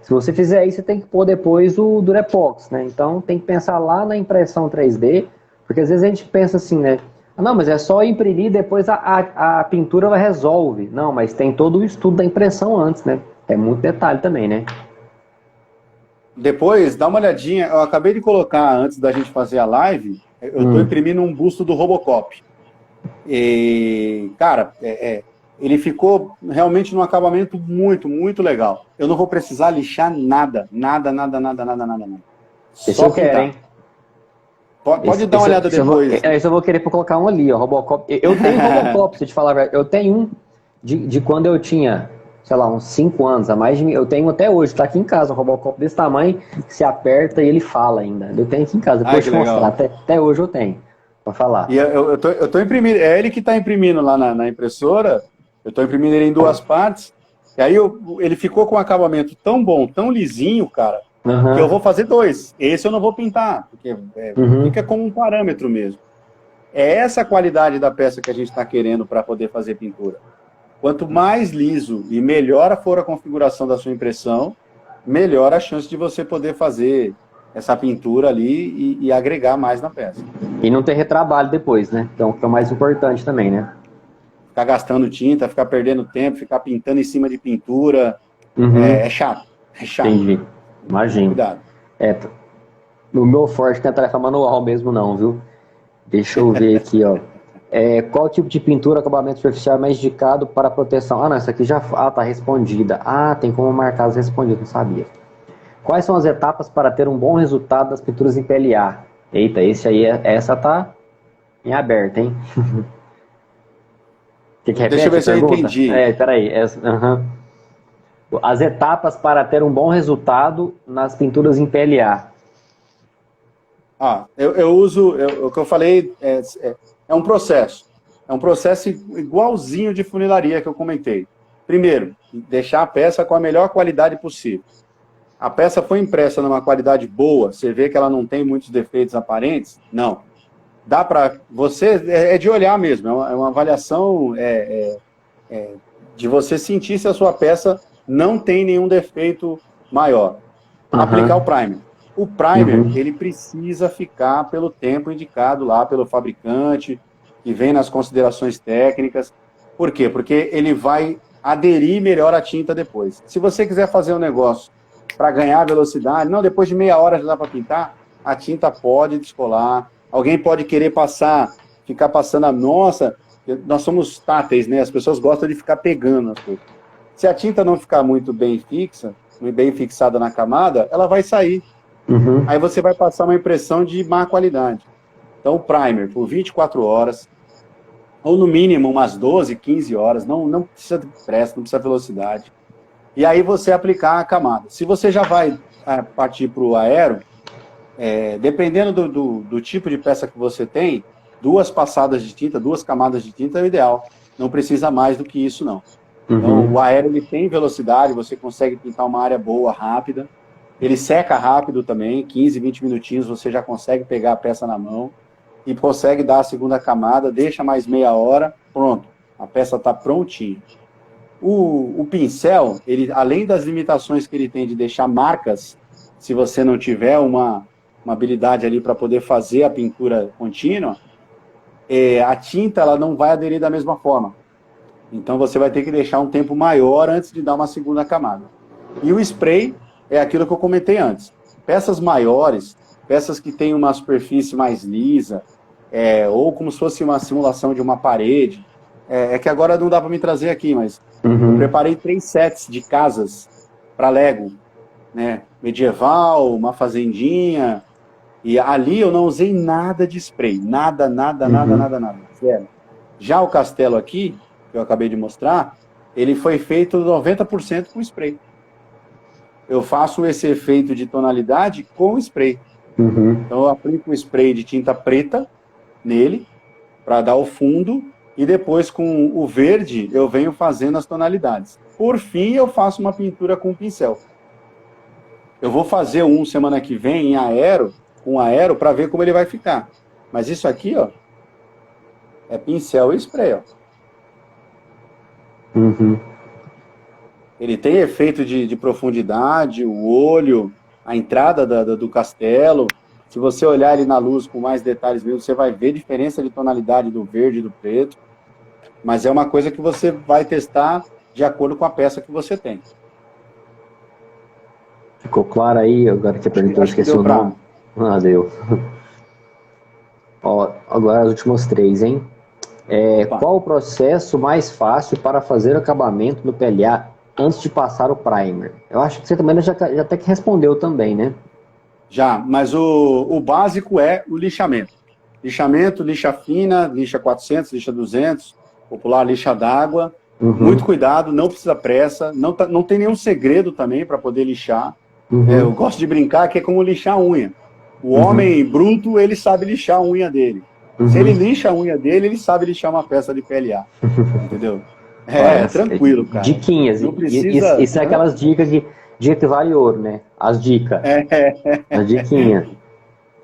Se você fizer isso, você tem que pôr depois o Durepox, né? Então tem que pensar lá na impressão 3D, porque às vezes a gente pensa assim, né? Não, mas é só imprimir, depois a pintura resolve. Não, mas tem todo o estudo da impressão antes, né? É muito detalhe também, né? Depois, dá uma olhadinha, eu acabei de colocar, antes da gente fazer a live, eu estou Hum. imprimindo um busto do Robocop. E, cara, ele ficou realmente num acabamento muito legal. Eu não vou precisar lixar nada. Nada. Esse Só eu quero, pintar. hein? Pode dar uma olhada depois. Esse eu vou querer colocar um ali, ó, Robocop. Eu tenho Robocop, se eu te falar a verdade. Eu tenho um de quando eu tinha, sei lá, uns 5 anos, a mais de mim. Eu tenho até hoje, tá aqui em casa, um Robocop desse tamanho, que se aperta e ele fala ainda. Eu tenho aqui em casa, Ai, depois que eu te mostrar. legal. Até hoje eu tenho, pra E falar. eu tô imprimindo, é ele que está imprimindo lá na impressora, eu estou imprimindo ele em 2 partes, e aí ele ficou com um acabamento tão bom, tão lisinho, cara, que eu Aham. vou fazer 2. Esse eu não vou pintar, porque Uhum. fica como um parâmetro mesmo. É essa a qualidade da peça que a gente está querendo para poder fazer pintura. Quanto mais liso e melhor for a configuração da sua impressão, melhor a chance de você poder fazer essa pintura ali e agregar mais na peça. E não ter retrabalho depois, né? Então, que é o mais importante também, né? Ficar gastando tinta, ficar perdendo tempo, ficar pintando em cima de pintura, Uhum. é chato. É chato. Entendi. Imagino. Cuidado. É, no meu forte não é tarefa manual mesmo não, viu? Deixa eu ver aqui, ó. Qual tipo de pintura, acabamento superficial é mais indicado para proteção? Ah, não, essa aqui já tá respondida. Ah, tem como marcar as respondidas, não sabia. Quais são as etapas para ter um bom resultado das pinturas em PLA? Eita, esse aí, essa tá em aberto, hein? Que Deixa eu repete ver a se eu pergunta? entendi. Peraí. Aham. As etapas para ter um bom resultado nas pinturas em PLA. Eu uso, o que eu falei é um processo. É um processo igualzinho de funilaria que eu comentei. Primeiro, deixar a peça com a melhor qualidade possível. A peça foi impressa numa qualidade boa, você vê que ela não tem muitos defeitos aparentes? Não. Dá para você, é de olhar mesmo, é uma avaliação de você sentir se a sua peça não tem nenhum defeito maior. Aplicar o Aham. primer. O primer, Uhum. ele precisa ficar pelo tempo indicado lá pelo fabricante, que vem nas considerações técnicas. Por quê? Porque ele vai aderir melhor à tinta depois. Se você quiser fazer um negócio para ganhar velocidade, não, depois de meia hora já dá para pintar, a tinta pode descolar. Alguém pode querer passar, ficar passando a nossa, nós somos táteis, né? As pessoas gostam de ficar pegando as coisas. Se a tinta não ficar muito bem fixa, bem fixada na camada, ela vai sair. Uhum. Aí você vai passar uma impressão de má qualidade. Então, o primer por 24 horas, ou no mínimo umas 12, 15 horas, não precisa de pressa, não precisa de velocidade. E aí você aplicar a camada. Se você já vai partir para o aero, dependendo do tipo de peça que você tem, 2 passadas de tinta, 2 camadas de tinta é o ideal. Não precisa mais do que isso, não. Então, Uhum. o aero ele tem velocidade, você consegue pintar uma área boa, rápida. Ele seca rápido também, 15, 20 minutinhos você já consegue pegar a peça na mão e consegue dar a segunda camada, deixa mais meia hora, pronto, a peça está prontinha. O pincel, ele, além das limitações que ele tem de deixar marcas, se você não tiver uma habilidade ali para poder fazer a pintura contínua, a tinta ela não vai aderir da mesma forma. Então você vai ter que deixar um tempo maior antes de dar uma segunda camada. E o spray é aquilo que eu comentei antes. Peças maiores, peças que têm uma superfície mais lisa, ou como se fosse uma simulação de uma parede. Que agora não dá para me trazer aqui, mas eu Uhum. preparei 3 sets de casas para Lego, né? Medieval, uma fazendinha. E ali eu não usei nada de spray. Nada, nada, nada, Uhum. nada, nada. Zero. Já o castelo aqui, que eu acabei de mostrar, ele foi feito 90% com spray. Eu faço esse efeito de tonalidade com spray. Uhum. Então eu aplico um spray de tinta preta nele, para dar o fundo, e depois com o verde eu venho fazendo as tonalidades. Por fim, eu faço uma pintura com pincel. Eu vou fazer um semana que vem em aero, com aero, para ver como ele vai ficar. Mas isso aqui, ó, é pincel e spray, ó. Uhum. Ele tem efeito de profundidade, o olho, a entrada do castelo. Se você olhar ele na luz com mais detalhes mesmo, você vai ver diferença de tonalidade do verde e do preto. Mas é uma coisa que você vai testar de acordo com a peça que você tem. Ficou claro aí? Agora que você perguntou, eu Acho que esqueci deu o para. nome. Ah, deu. Ó, agora as últimas três, hein? Opa. Qual o processo mais fácil para fazer o acabamento no PLA antes de passar o primer? Eu acho que você também já até que respondeu também, né? Já, mas o básico é o lixamento. Lixamento, lixa fina, lixa 400, lixa 200, popular lixa d'água. Muito Uhum. cuidado, não precisa pressa, não tem nenhum segredo também para poder lixar. Eu Uhum. gosto de brincar que é como lixar a unha. O Uhum. homem bruto, ele sabe lixar a unha dele. Se ele Uhum. lixa a unha dele, ele sabe lixar uma peça de PLA. Entendeu? Olha, Tranquilo, cara. diquinhas. Não precisa. Isso é aquelas dica que vale ouro, né? As dicas. As diquinhas.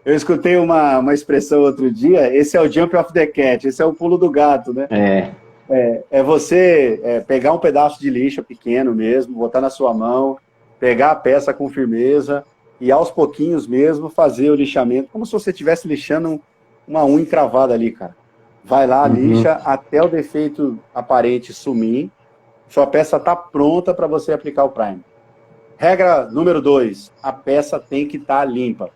Eu escutei uma expressão outro dia, esse é o jump of the cat, esse é o pulo do gato, né? É. É você pegar um pedaço de lixa pequeno mesmo, botar na sua mão, pegar a peça com firmeza e aos pouquinhos mesmo fazer o lixamento, como se você estivesse lixando uma unha encravada ali, cara. Vai lá, Uhum. lixa até o defeito aparente sumir, sua peça está pronta para você aplicar o primer. Regra número 2, a peça tem que estar limpa.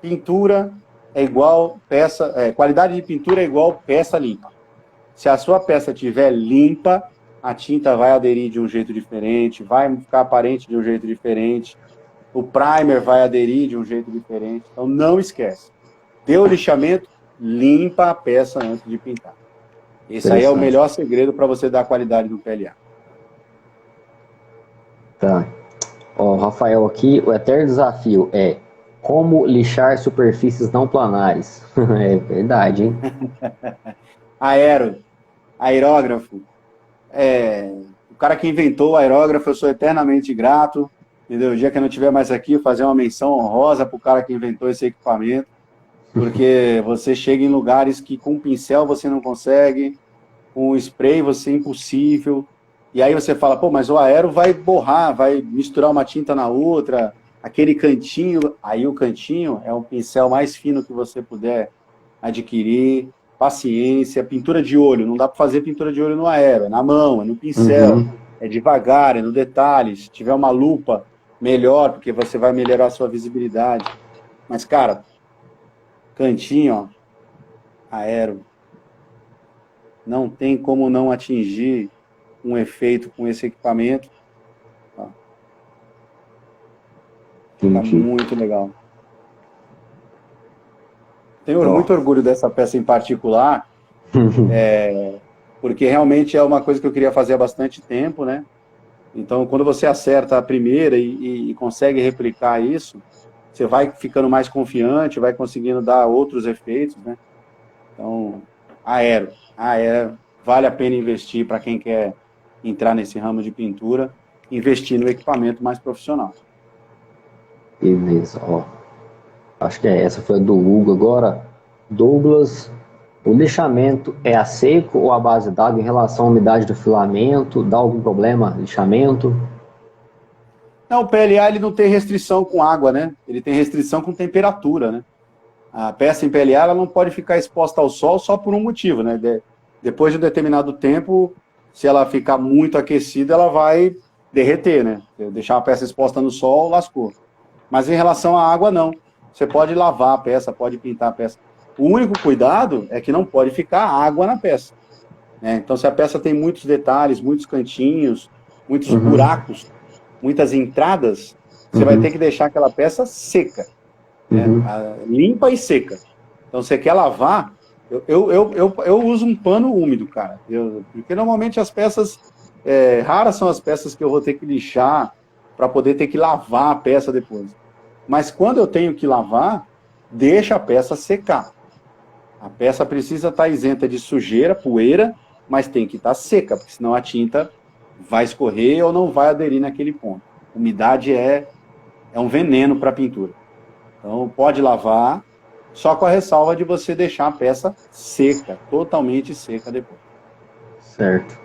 Pintura é igual peça, qualidade de pintura é igual peça limpa. Se a sua peça estiver limpa, a tinta vai aderir de um jeito diferente, vai ficar aparente de um jeito diferente. o primer vai aderir de um jeito diferente. Então, não esquece. Deu o lixamento, limpa a peça antes de pintar. Esse aí é o melhor segredo para você dar a qualidade do PLA. Tá. Ó, Rafael aqui, o eterno desafio é como lixar superfícies não planares. É verdade, hein? Aerógrafo. O cara que inventou o aerógrafo, eu sou eternamente grato. Entendeu? O dia que eu não estiver mais aqui, eu fazer uma menção honrosa para o cara que inventou esse equipamento. Porque você chega em lugares que com pincel você não consegue, com spray você é impossível. E aí você fala, pô, mas o aero vai borrar, vai misturar uma tinta na outra, aquele cantinho. Aí o cantinho é um pincel mais fino que você puder adquirir. Paciência, pintura de olho. Não dá para fazer pintura de olho no aero, é na mão, é no pincel, é devagar, é no detalhe. Se tiver uma lupa, melhor, porque você vai melhorar a sua visibilidade. Mas, cara, cantinho, ó, aero, não tem como não atingir um efeito com esse equipamento. Ó. Fica muito legal. Tenho muito orgulho dessa peça em particular, porque realmente é uma coisa que eu queria fazer há bastante tempo, né? Então, quando você acerta a primeira e consegue replicar isso, você vai ficando mais confiante, vai conseguindo dar outros efeitos, né? Então, aero, vale a pena investir para quem quer entrar nesse ramo de pintura, investir no equipamento mais profissional. Beleza, ó. Acho que essa foi a do Hugo agora. Douglas, o lixamento é a seco ou a base d'água em relação à umidade do filamento? Dá algum problema lixamento? Não, o PLA ele não tem restrição com água, né? Ele tem restrição com temperatura, né? A peça em PLA ela não pode ficar exposta ao sol só por um motivo, né? Depois de um determinado tempo, se ela ficar muito aquecida, ela vai derreter, né? Deixar a peça exposta no sol, lascou. Mas em relação à água, não. Você pode lavar a peça, pode pintar a peça. O único cuidado é que não pode ficar água na peça, né? Então, se a peça tem muitos detalhes, muitos cantinhos, muitos buracos, muitas entradas, você vai ter que deixar aquela peça seca, né? Limpa e seca. Então, você quer lavar, eu uso um pano úmido, cara. Porque normalmente as peças, raras são as peças que eu vou ter que lixar para poder ter que lavar a peça depois. Mas quando eu tenho que lavar, deixa a peça secar. A peça precisa estar isenta de sujeira, poeira, mas tem que estar seca, porque senão a tinta vai escorrer ou não vai aderir naquele ponto. Umidade é um veneno para a pintura. Então pode lavar, só com a ressalva de você deixar a peça seca, totalmente seca depois. Certo.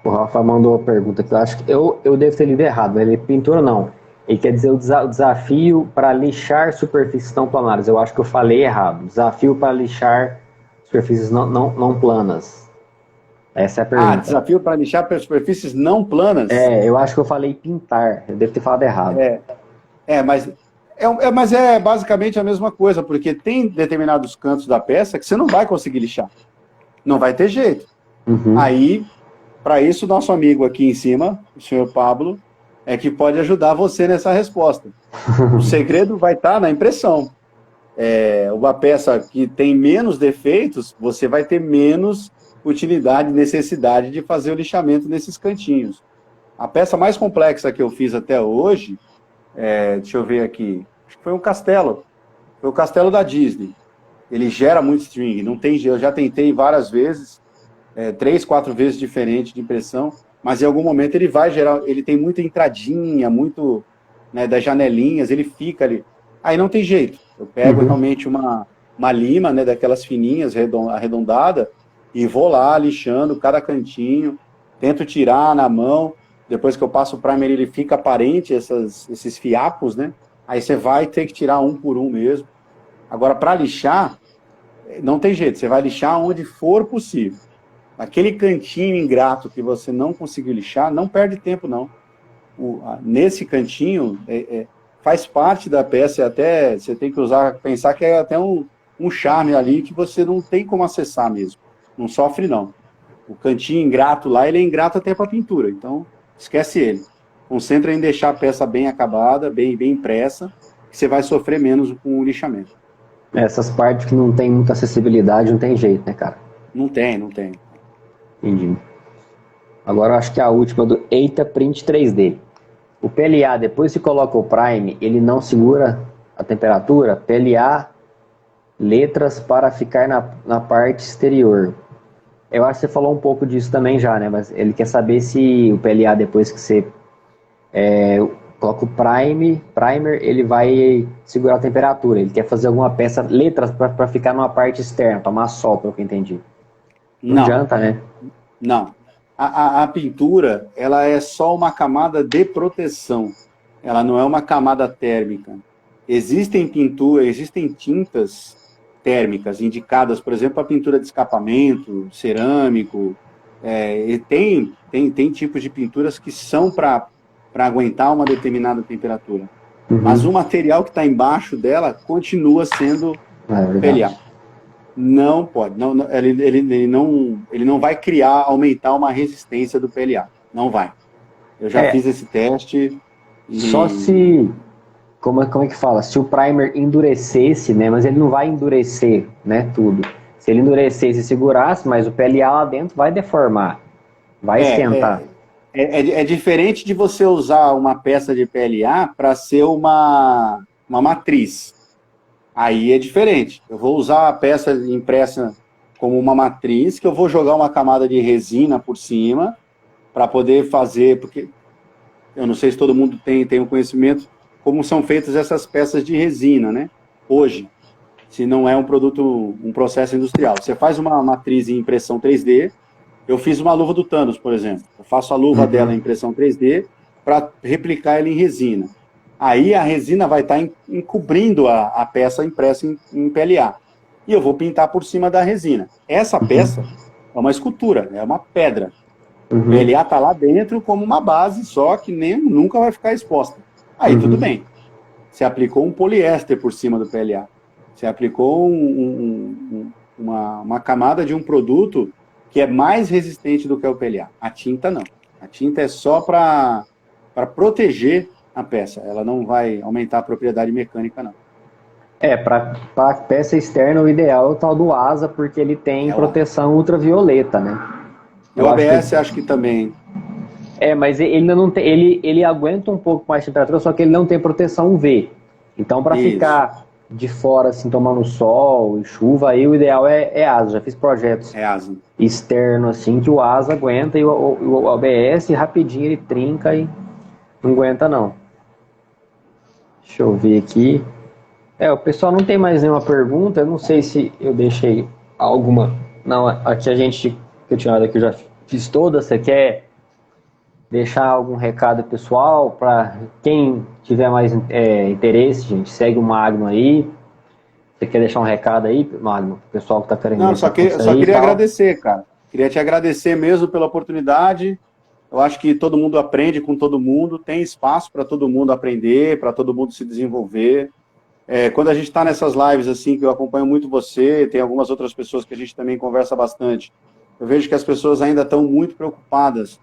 O Rafa mandou uma pergunta que eu acho que eu devo ter lido errado, mas ele pintura não. Ele quer dizer o desafio para lixar superfícies não planares. Eu acho que eu falei errado. Desafio para lixar superfícies não planas. Essa é a pergunta. Desafio para lixar superfícies não planas? Eu acho que eu falei pintar. Eu devo ter falado errado. Mas é basicamente a mesma coisa, porque tem determinados cantos da peça que você não vai conseguir lixar. Não vai ter jeito. Aí, para isso, nosso amigo aqui em cima, o senhor Pablo, é que pode ajudar você nessa resposta. O segredo vai estar na impressão. Uma peça que tem menos defeitos, você vai ter menos utilidade, necessidade de fazer o lixamento nesses cantinhos. A peça mais complexa que eu fiz até hoje, deixa eu ver aqui, acho que foi um castelo. Foi o castelo da Disney. Ele gera muito string, não tem jeito. Eu já tentei várias vezes, 3, 4 vezes diferente de impressão, mas em algum momento ele vai gerar, ele tem muita entradinha, muito, né, das janelinhas, ele fica ali. Aí não tem jeito. Eu pego realmente uma lima, né, daquelas fininhas, arredondada, e vou lá lixando cada cantinho, tento tirar na mão, depois que eu passo o primer ele fica aparente, esses fiapos, né? Aí você vai ter que tirar um por um mesmo. Agora, para lixar, não tem jeito, você vai lixar onde for possível. Aquele cantinho ingrato que você não conseguiu lixar, não perde tempo, não. Nesse cantinho, faz parte da peça, e até você tem que pensar que é até um charme ali que você não tem como acessar mesmo. Não sofre, não. O cantinho ingrato lá, ele é ingrato até para pintura, então esquece ele. Concentra em deixar a peça bem acabada, bem impressa, que você vai sofrer menos com o lixamento. Essas partes que não tem muita acessibilidade, não tem jeito, né, cara? Não tem, não tem. Entendi. Agora eu acho que a última do Eita Print 3D. O PLA, depois que coloca o Prime, ele não segura a temperatura? PLA, letras para ficar na parte exterior. Eu acho que você falou um pouco disso também já, né? Mas ele quer saber se o PLA, depois que você coloca o primer, ele vai segurar a temperatura. Ele quer fazer alguma peça, letras para ficar numa parte externa, tomar sol, pelo que eu entendi. Não adianta, né? Não. A pintura, ela é só uma camada de proteção. Ela não é uma camada térmica. Existem tintas térmicas indicadas, por exemplo, a pintura de escapamento, cerâmico. E tem tipos de pinturas que são para aguentar uma determinada temperatura. Uhum. Mas o material que está embaixo dela continua sendo PLA. Não pode. Ele não vai aumentar uma resistência do PLA. Não vai. Eu já fiz esse teste. Só se... Como é que fala? Se o primer endurecesse, né? Mas ele não vai endurecer, né? Tudo. Se ele endurecesse e segurasse, mas o PLA lá dentro vai deformar. Vai esquentar. É diferente de você usar uma peça de PLA para ser uma matriz. Aí é diferente. Eu vou usar a peça impressa como uma matriz, que eu vou jogar uma camada de resina por cima para poder fazer, porque eu não sei se todo mundo tem o conhecimento como são feitas essas peças de resina, né? Hoje, se não é um processo industrial. Você faz uma matriz em impressão 3D, eu fiz uma luva do Thanos, por exemplo. Eu faço a luva dela em impressão 3D para replicar ela em resina. Aí a resina vai estar encobrindo a peça impressa em PLA. E eu vou pintar por cima da resina. Essa peça é uma escultura, é uma pedra. O PLA está lá dentro como uma base, só que nunca vai ficar exposta. Aí tudo bem. Você aplicou um poliéster por cima do PLA. Você aplicou uma camada de um produto que é mais resistente do que o PLA. A tinta não. A tinta é só para proteger a peça. Ela não vai aumentar a propriedade mecânica, não. Para peça externa, o ideal é o tal do ASA, porque ele tem proteção ultravioleta, né? O ABS acho que também. Mas ele ainda não tem, ele aguenta um pouco mais de temperatura, só que ele não tem proteção UV. Então, para ficar de fora, assim, tomando sol e chuva, aí o ideal é ASA. Já fiz projetos externos, assim, que o ASA aguenta e o ABS rapidinho ele trinca e não aguenta, não. Deixa eu ver aqui. O pessoal não tem mais nenhuma pergunta. Eu não sei se eu deixei alguma. Não, aqui que eu tinha olhado aqui, eu já fiz todas. Você quer deixar algum recado pessoal para quem tiver mais interesse, gente? Segue o Magno aí. Você quer deixar um recado aí, Magno? O pessoal que está querendo... Não, só queria agradecer, cara. Queria te agradecer mesmo pela oportunidade. Eu acho que todo mundo aprende com todo mundo, tem espaço para todo mundo aprender, para todo mundo se desenvolver. Quando a gente está nessas lives, assim, que eu acompanho muito você, tem algumas outras pessoas que a gente também conversa bastante, eu vejo que as pessoas ainda estão muito preocupadas,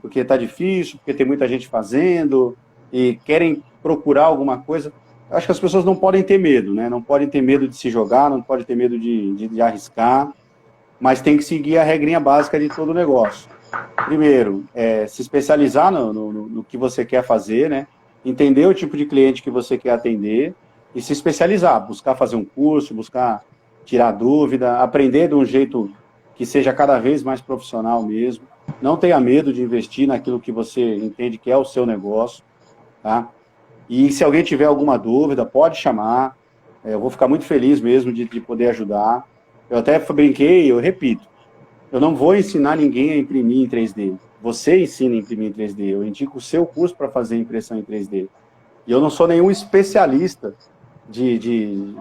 porque está difícil, porque tem muita gente fazendo, e querem procurar alguma coisa. Eu acho que as pessoas não podem ter medo, né? Não podem ter medo de se jogar, não podem ter medo de arriscar, mas tem que seguir a regrinha básica de todo o negócio. Primeiro, se especializar no que você quer fazer, né? Entender o tipo de cliente que você quer atender e se especializar, buscar fazer um curso, buscar tirar dúvida, aprender de um jeito que seja cada vez mais profissional mesmo. Não tenha medo de investir naquilo que você entende que é o seu negócio, tá? E se alguém tiver alguma dúvida, pode chamar. Eu vou ficar muito feliz mesmo de poder ajudar. Eu até brinquei, eu repito, eu não vou ensinar ninguém a imprimir em 3D. Você ensina a imprimir em 3D. Eu indico o seu curso para fazer impressão em 3D. E eu não sou nenhum especialista de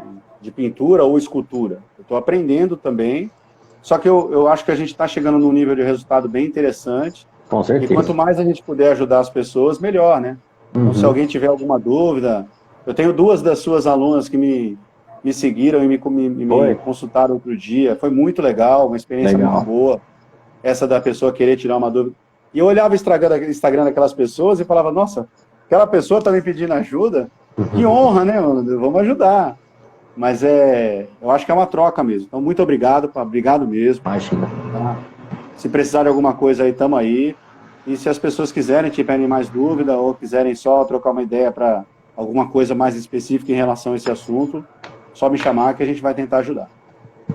pintura ou escultura. Eu estou aprendendo também. Só que eu acho que a gente está chegando num nível de resultado bem interessante. Com certeza. E quanto mais a gente puder ajudar as pessoas, melhor, né? Então, se alguém tiver alguma dúvida... Eu tenho 2 das suas alunas que me seguiram e me consultaram outro dia. Foi muito legal, uma experiência muito boa. Essa da pessoa querer tirar uma dúvida. E eu olhava o Instagram daquelas pessoas e falava, nossa, aquela pessoa tá me pedindo ajuda, que honra, né, mano? Vamos ajudar. Mas eu acho que é uma troca mesmo. Então, muito obrigado, obrigado mesmo. Imagina. Tá? Se precisar de alguma coisa aí, tamo aí. E se as pessoas quiserem, tiverem mais dúvida ou quiserem só trocar uma ideia para alguma coisa mais específica em relação a esse assunto, só me chamar que a gente vai tentar ajudar.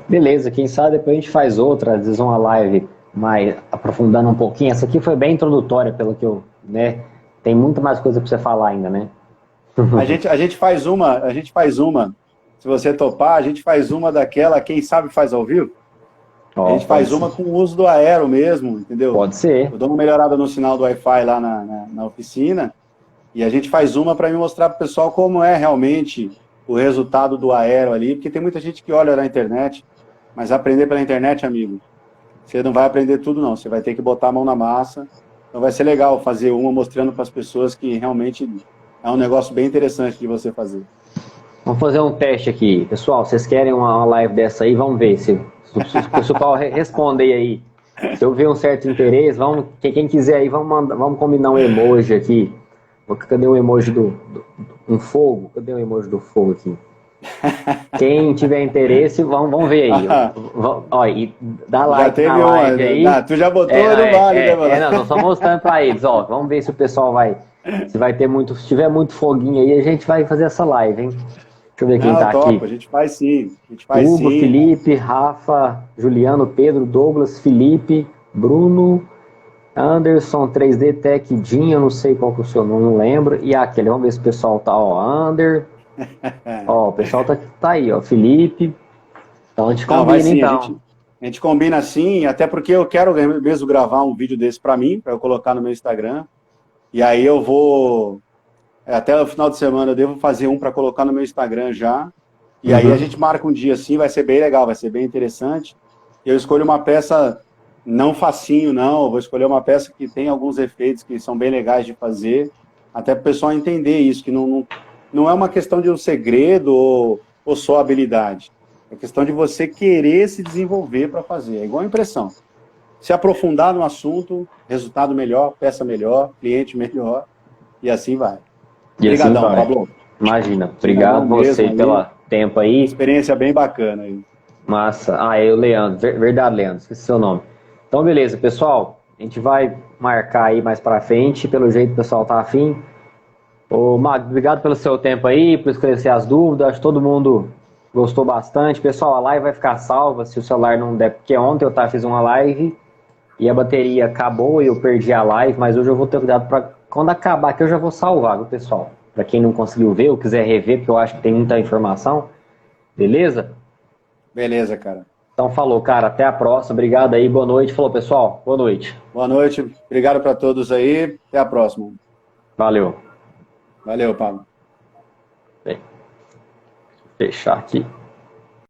Beleza, quem sabe depois a gente faz outra, às vezes uma live mais aprofundando um pouquinho. Essa aqui foi bem introdutória, pelo que eu, né? Tem muita mais coisa para você falar ainda, né? A gente faz uma, se você topar, a gente faz uma daquela, quem sabe faz ao vivo. A gente faz uma com o uso do aero mesmo, entendeu? Pode ser. Eu dou uma melhorada no sinal do Wi-Fi lá na oficina e a gente faz uma para me mostrar para o pessoal como é realmente o resultado do aero ali, porque tem muita gente que olha na internet, mas aprender pela internet, amigo, você não vai aprender tudo não, você vai ter que botar a mão na massa. Então vai ser legal fazer uma mostrando para as pessoas que realmente é um negócio bem interessante de você fazer. Vamos fazer um teste aqui. Pessoal, vocês querem uma live dessa aí? Vamos ver se o pessoal responder aí. Se eu ver um certo interesse, quem quiser aí, vamos combinar um emoji aqui. Cadê o emoji um fogo? Cadê o emoji do fogo aqui? Quem tiver interesse, vamos ver aí. Ó, e dá like na live aí. Tu já botou no vale, né, mano? Não, só mostrando pra eles, ó. Vamos ver se o pessoal se vai ter se tiver muito foguinho aí, a gente vai fazer essa live, hein? Deixa eu ver quem tá aqui. A gente faz sim. Hugo, Felipe, Rafa, Juliano, Pedro, Douglas, Felipe, Bruno, Anderson, 3D Tech, Dinho, não sei qual que é o seu nome, não lembro. E aquele, vamos ver se o pessoal tá, ó, Ander. Ó, o pessoal tá aí, ó, Felipe. Então a gente combina, sim, então. A gente combina assim, até porque eu quero mesmo gravar um vídeo desse pra mim, pra eu colocar no meu Instagram. E aí eu vou, até o final de semana eu devo fazer um pra colocar no meu Instagram já. E aí a gente marca um dia assim, vai ser bem legal, vai ser bem interessante. Eu escolho uma peça, não facinho não, eu vou escolher uma peça que tem alguns efeitos que são bem legais de fazer, até para o pessoal entender isso, que não é uma questão de um segredo ou só habilidade. É questão de você querer se desenvolver para fazer. É igual a impressão. Se aprofundar no assunto, resultado melhor, peça melhor, cliente melhor, e assim vai. Obrigadão, assim Pablo. Imagina. Obrigado você pelo tempo aí. Experiência bem bacana aí. Massa. É o Leandro. Verdade, Leandro. Esqueci seu nome. Então, beleza, pessoal. A gente vai marcar aí mais pra frente. Pelo jeito o pessoal tá afim. Ô, Magno, obrigado pelo seu tempo aí, por esclarecer as dúvidas. Acho que todo mundo gostou bastante. Pessoal, a live vai ficar salva se o celular não der. Porque ontem eu fiz uma live e a bateria acabou e eu perdi a live. Mas hoje eu vou ter cuidado para quando acabar que eu já vou salvar, viu, pessoal? Para quem não conseguiu ver ou quiser rever, porque eu acho que tem muita informação. Beleza? Beleza, cara. Então falou, cara. Até a próxima. Obrigado aí. Boa noite. Falou, pessoal. Boa noite. Boa noite. Obrigado para todos aí. Até a próxima. Valeu. Valeu, Pablo. Bem, fechar aqui.